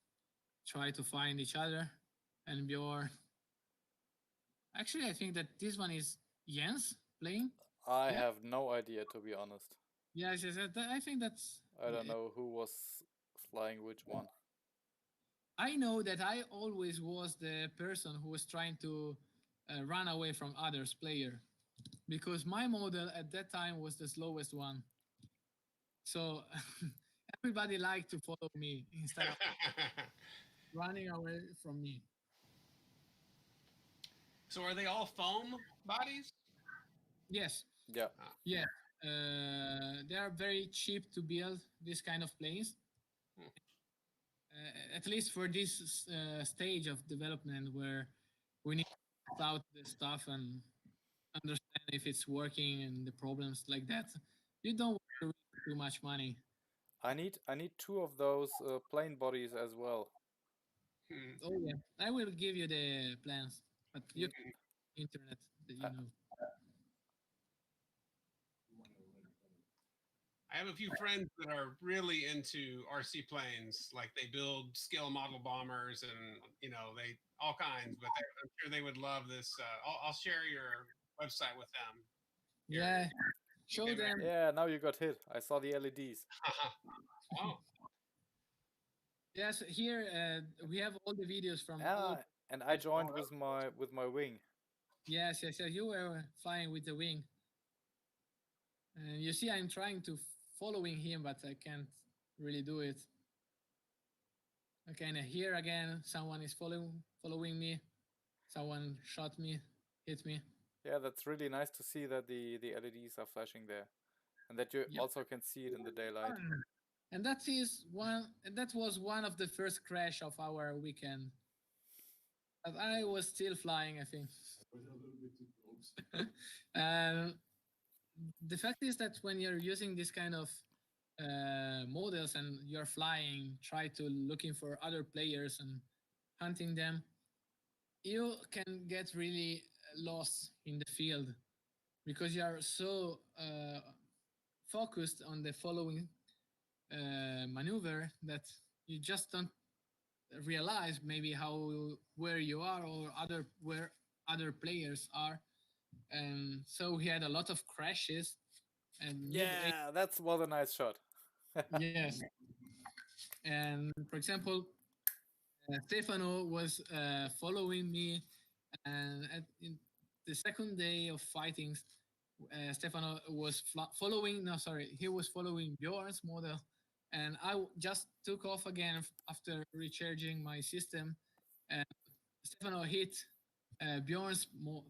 trying to find each other, and Bjorn. Actually, I think that this one is Jens playing. I Yeah. have no idea, to be honest. Yes, yes, I think that's. I don't know who was flying which one. I know that I always was the person who was trying to run away from others player, because my model at that time was the slowest one. So everybody liked to follow me instead of running away from me. So are they all foam bodies? Yes, Yeah. yeah. They are very cheap to build this kind of planes. At least for this stage of development, where we need to test out the stuff and understand if it's working and the problems like that. You don't want to risk too much money. I need 2 of those plane bodies as well. Hmm. Oh yeah, I will give you the plans, but you can internet that you know. I have a few friends that are really into RC planes. Like they build scale model bombers and they all kinds. But I'm sure they would love this. I'll share your website with them. Yeah, show them. Yeah, now you got hit. I saw the LEDs. Oh. Yes, here we have all the videos from. Yeah, and I joined with my wing. Yes, yes, yes. You were flying with the wing. And you see, I'm trying to following him, but I can't really do it. Okay, and here again, someone is following me. Someone shot me, hit me. Yeah, that's really nice to see that the LEDs are flashing there, and that you also can see it in the daylight. And that was one of the first crash of our weekend. But I was still flying, I think. The fact is that when you're using this kind of models and you're flying, try to looking for other players and hunting them, you can get really lost in the field because you are so focused on the following maneuver that you just don't realize maybe where you are or where other players are. And so we had a lot of crashes. And yeah, that was a nice shot. Yes. And for example, Stefano was following me, and in the second day of fighting, Stefano was following. No, sorry, he was following Bjorn's model, and I just took off again after recharging my system. And Stefano hit Bjorn's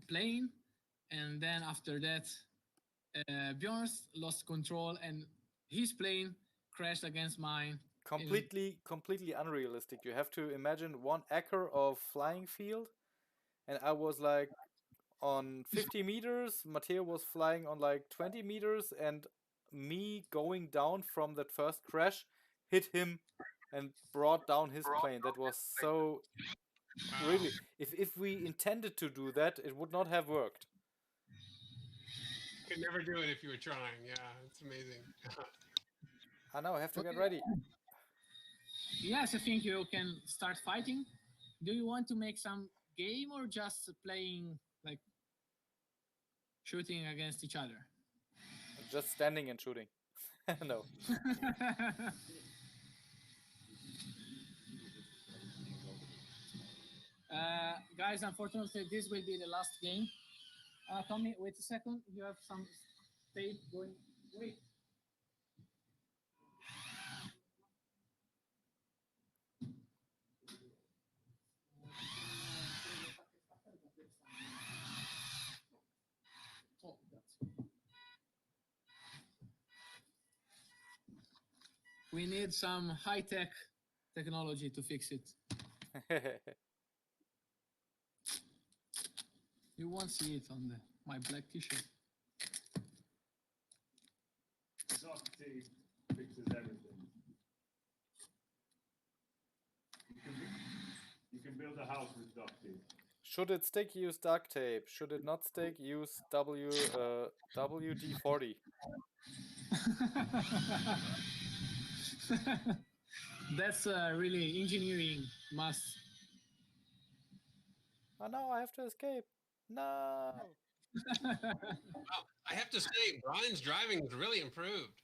plane, and then after that, Bjorn's lost control, and his plane crashed against mine. Completely unrealistic. You have to imagine 1 acre of flying field, and I was like on 50 meters. Matteo was flying on like 20 meters, and me going down from that first crash hit him and brought down his plane. That was so Wow. really. If we intended to do that, it would not have worked. Could never do it if you were trying. Yeah, it's amazing. I know. I have to get Okay. ready. Yes, I think you can start fighting. Do you want to make some game or just playing like shooting against each other? Just standing and shooting. No. Guys, unfortunately, this will be the last game. Tommy, wait a second. You have some tape going. Wait. Oh, we need some high-tech technology to fix it. You won't see it on my black t-shirt. Duct tape fixes everything. You can build a house with duct tape. Should it stick, use duct tape. Should it not stick, use WD-40. That's really engineering must. Oh no, I have to escape. No. Wow, I have to say, Brian's driving has really improved.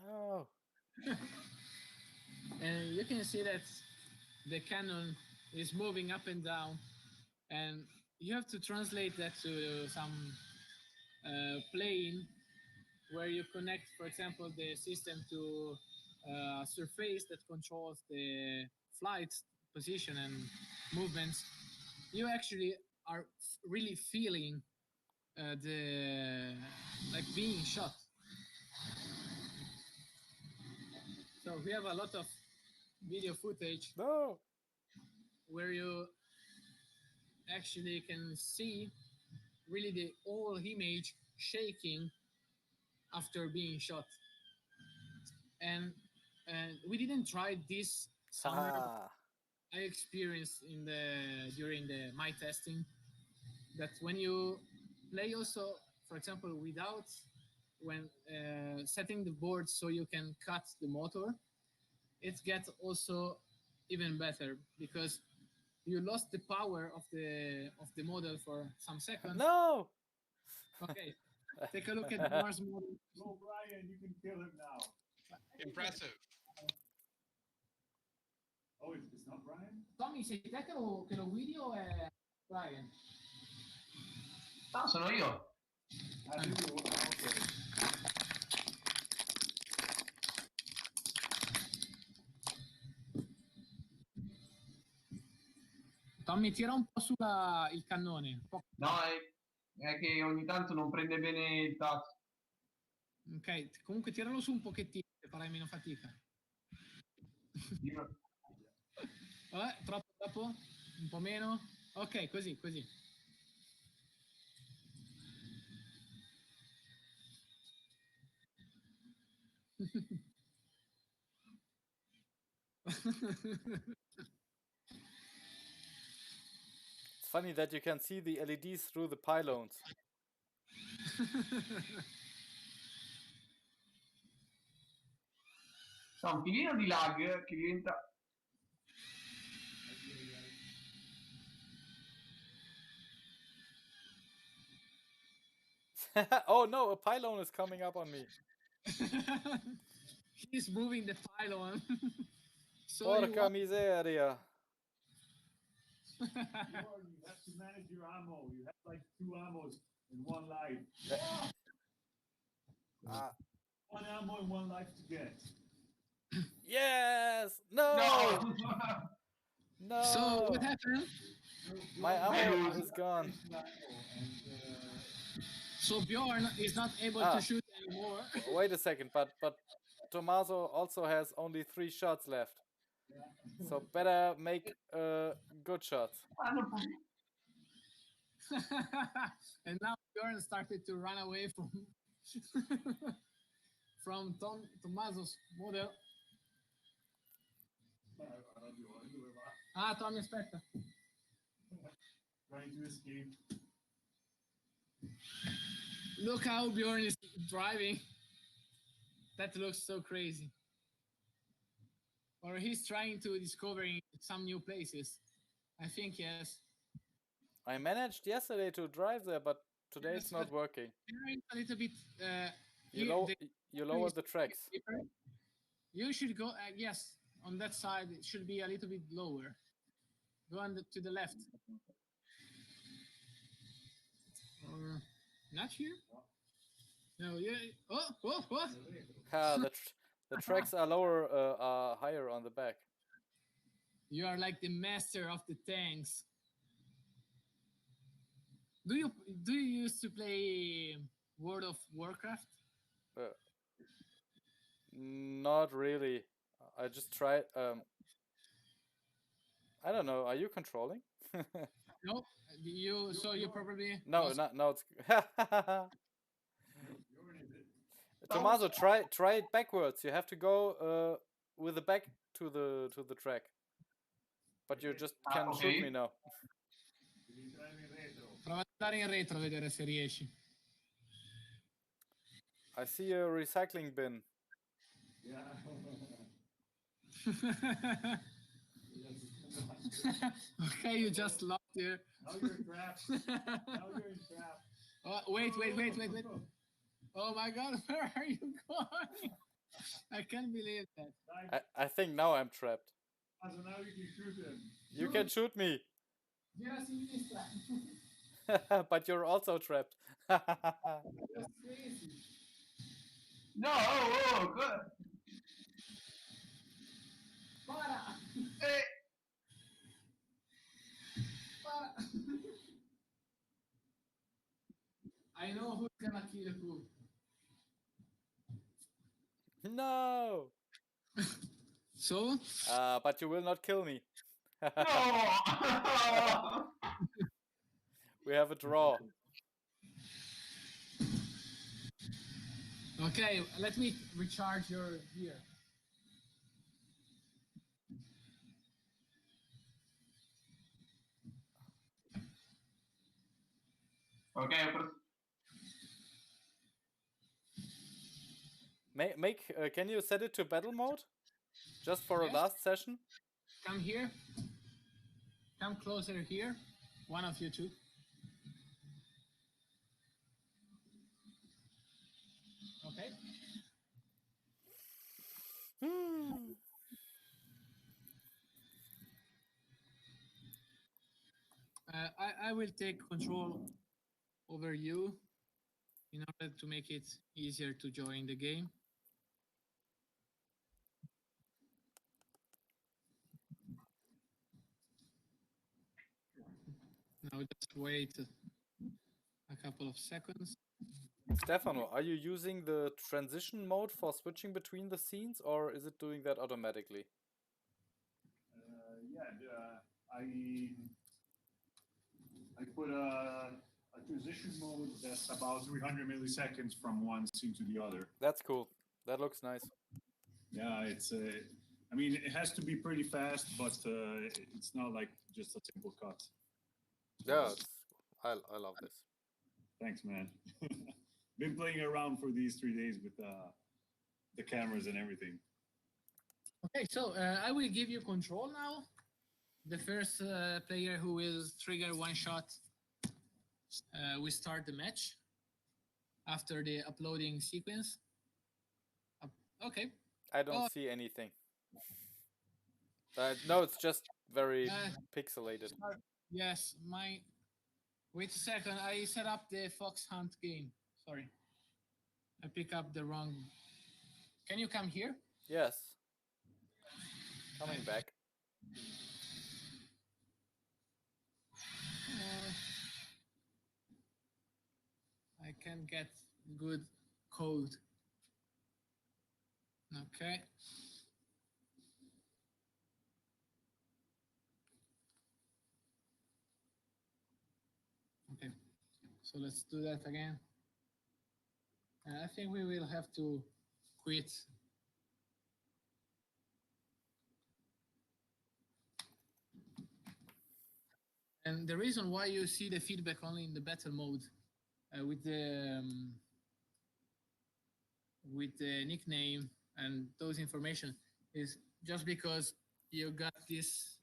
No. And you can see that the cannon is moving up and down, and you have to translate that to some plane where you connect, for example, the system to a surface that controls the flight position and movements. You actually are really feeling the like being shot. So we have a lot of video footage No. where you actually can see really the whole image shaking after being shot. And we didn't try this summer. Ah. I experienced during my testing that when you play also, for example, without when setting the board so you can cut the motor, it gets also even better because you lost the power of the model for some seconds. No. Okay, take a look at Mars model. Go, Brian, you can kill him now. Impressive. Oh, it's not Brian? Tommy, sei te che lo guidi o è Brian? No, sono io. I think it was, okay. Tommy, tira un po' il cannone. Un po'. No, è che ogni tanto non prende bene il tasto. Ok, comunque tiralo su un pochettino, che farai meno fatica. Vabbè, troppo, un po' meno. Ok, così. It's funny that you can see the LEDs through the pylons. C'è un filino di lag che diventa... Oh no, a pylon is coming up on me. He's moving the pylon. So Porca miseria. You have to manage your ammo. You have like 2 ammos in one life. Ah. 1 ammo and 1 life to get. Yes! No! No! No! So what happened? My ammo is gone. So Bjorn is not able to shoot anymore. Wait a second, but Tommaso also has only 3 shots left. So better make good shots. And now Bjorn started to run away from from Tommaso's model. Ah, Tommy, aspetta. Trying to escape. Look how Bjorn is driving. That looks so crazy. Or he's trying to discover some new places. I think yes. I managed yesterday to drive there, but today Yes, it's not but working. there is a little bit. You lower the tracks. You should go. Yes, on that side it should be a little bit lower. Go on to the left. Or not here? No. Yeah. Oh. The tracks are lower, are higher on the back. You are like the master of the tanks. Do you used to play World of Warcraft? Not really. I just tried. I don't know. Are you controlling? No. So you probably No, also- no, it's. Tommaso, try it backwards. You have to go with the back to the track. But you just can't shoot me now. Prova ad andare in retro a vedere se riesci. I see a recycling bin. Yeah. Okay, you just lost here. Now you're trapped. Now you're in trap. Oh, wait. Oh my God, where are you going? I can't believe that. I think now I'm trapped. So now you can shoot him. You can shoot me. Gira a sinistra. But you're also trapped. That's crazy. No, oh, good. Para. Eh, Para. I know who's gonna kill who. No. So? But you will not kill me. no. We have a draw. Okay, let me recharge your gear. Okay, Can you set it to battle mode? Just for Yes. a last session? Come here. Come closer here. One of you two. Okay. I will take control over you in order to make it easier to join the game. Now just wait a couple of seconds. Stefano, are you using the transition mode for switching between the scenes, or is it doing that automatically? I put a transition mode that's about 300 milliseconds from one scene to the other. That's cool. That looks nice. Yeah, it's I mean, it has to be pretty fast, but it's not like just a simple cut. Yeah, I love this. Thanks, man. Been playing around for these 3 days with the cameras and everything. Okay, so I will give you control now. The first player who will trigger one shot, we start the match after the uploading sequence. Okay. I don't see anything. No, it's just very pixelated. Yes, wait a second. I set up the Fox Hunt game. Sorry. I pick up the wrong. Can you come here? Yes. Coming back. I can get good code. Okay. Okay, So let's do that again. I think we will have to quit. And the reason why you see the feedback only in the battle mode with the nickname and those information is just because you got this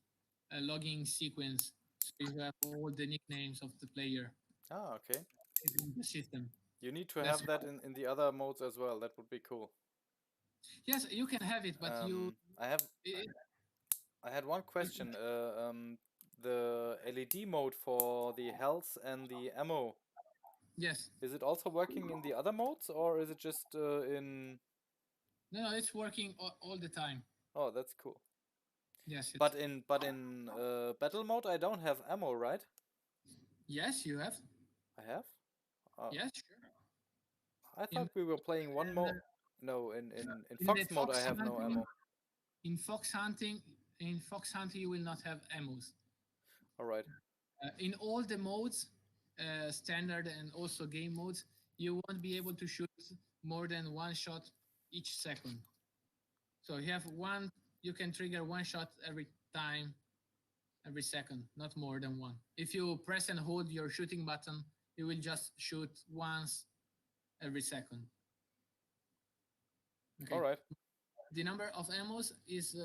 logging sequence. So you have all the nicknames of the player Ah, okay. in the system. You need to That's have that in the other modes as well. That would be cool. Yes, you can have it, but I had one question. The LED mode for the health and the ammo. Yes. Is it also working in the other modes, or is it just in? No, it's working all the time. Oh, that's cool. Yes. But in battle mode, I don't have ammo, right? Yes, you have. I have. Yes, sure. I thought we were playing one mode. No, in Fox mode, I have no ammo. In fox hunting, you will not have ammos. All right. In all the modes, standard and also game modes, you won't be able to shoot more than one shot each second. So you have one. You can trigger one shot every time, every second, not more than one. If you press and hold your shooting button, you will just shoot once every second. Okay. All right. The number of ammos is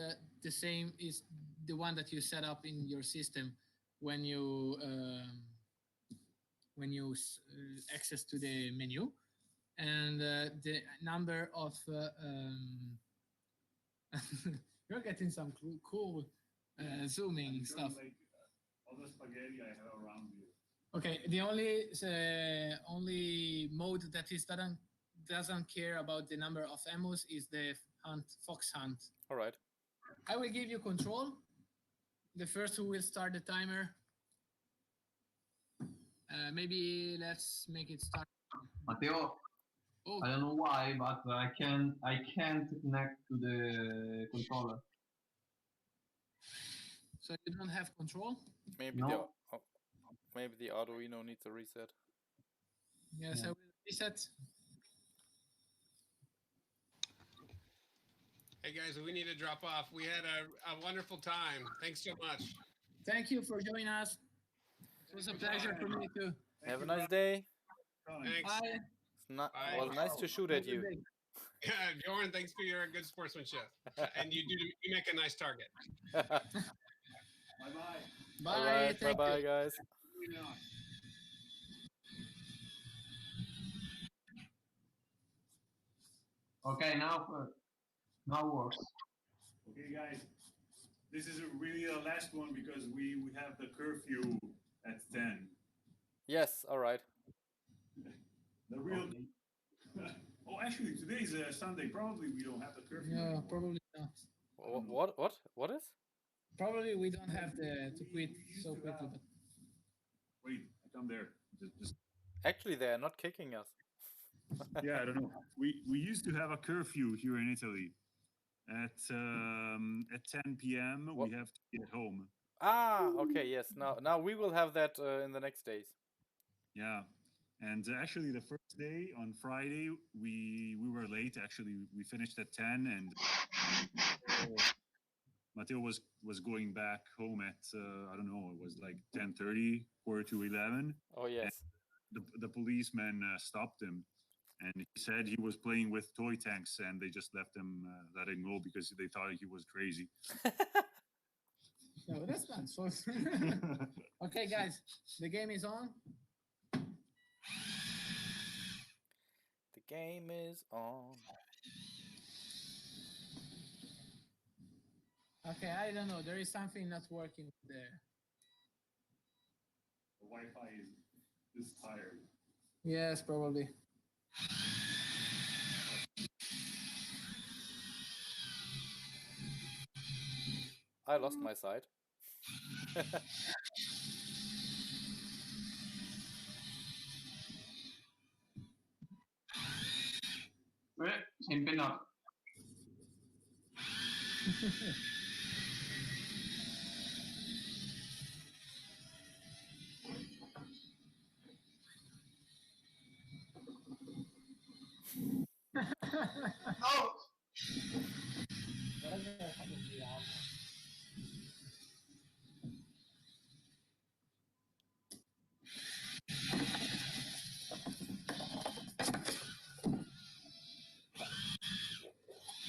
the same, is the one that you set up in your system when you access to the menu, and the number of you're getting some cool zooming stuff. Like, all the spaghetti I have around you. Okay, the only mode that doesn't care about the number of ammos is the fox hunt. All right. I will give you control. The first who will start the timer. Maybe let's make it start. Matteo, Oh, I don't know why, but I can't connect to the controller. so you don't have control? Maybe No. maybe the Arduino needs a reset. Yes, Yeah. I will reset. Hey guys, we need to drop off. We had a wonderful time. Thanks so much. Thank you for joining us. It was a pleasure for me too. Have a nice day. Thanks. Bye. It was nice to shoot at you. Bjorn, thanks for your good sportsmanship. And you make a nice target. Bye-bye. Bye. Bye bye, guys. Okay, now works. Okay, guys. This is really the last one because we have the curfew at 10. Yes. All right. The real. Okay. Oh, actually, today's Sunday. Probably we don't have the curfew. No, anymore. probably not. What is? Probably we don't have to quit so quickly. But Wait, I come there. Just Actually, they are not kicking us. yeah, I don't know. We used to have a curfew here in Italy. At 10 p.m. What? we have to be at home. Ah, okay. Yes. Now we will have that in the next days. Yeah, and actually the first day on Friday we were late. Actually, we finished at 10, and Matteo was going back home at I don't know. It was like 10:30, quarter to 11. Oh yes. The policeman stopped him, and he said he was playing with toy tanks, and they just let him go because they thought he was crazy. no, that's not so. Okay, guys, the game is on. The game is on. Okay, I don't know. There is something not working there. The Wi-Fi is tired. Yes, probably. I lost my side. Si è impennato. Oh!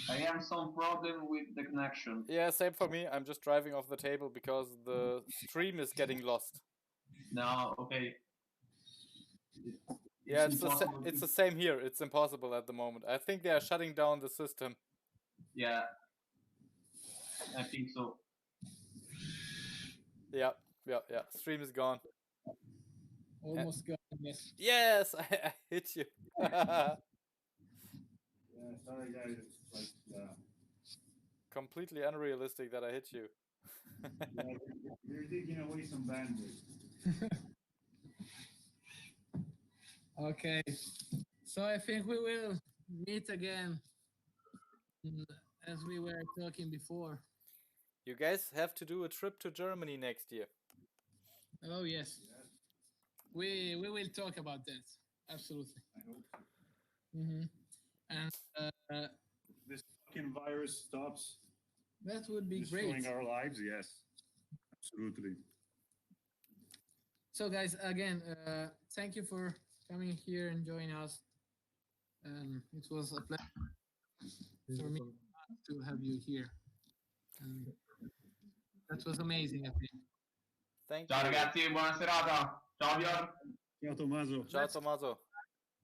I have some problem with the connection. Yeah, same for me. I'm just driving off the table because the stream is getting lost. No, okay. Yeah, it's impossible it's to- the same here. It's impossible at the moment. I think they are shutting down the system. Yeah. I think so. Yeah. Stream is gone. Almost got yes. Yes, I hit you. Yeah, sorry guys. It's like Completely unrealistic that I hit you. yeah, you're taking away some bandwidth. Okay. So I think we will meet again as we were talking before. You guys have to do a trip to Germany next year. Oh yes. We will talk about that. Absolutely. I hope so. Mm-hmm. And This fucking virus stops that would be destroying great. our lives. Yes, absolutely. So guys, again, thank you for coming here and joining us. It was a pleasure for me to have you here. That was amazing, I think. Thank Ciao you. ragazzi, buona serata. Ciao Bjorn. Ciao Tommaso. Ciao Tommaso.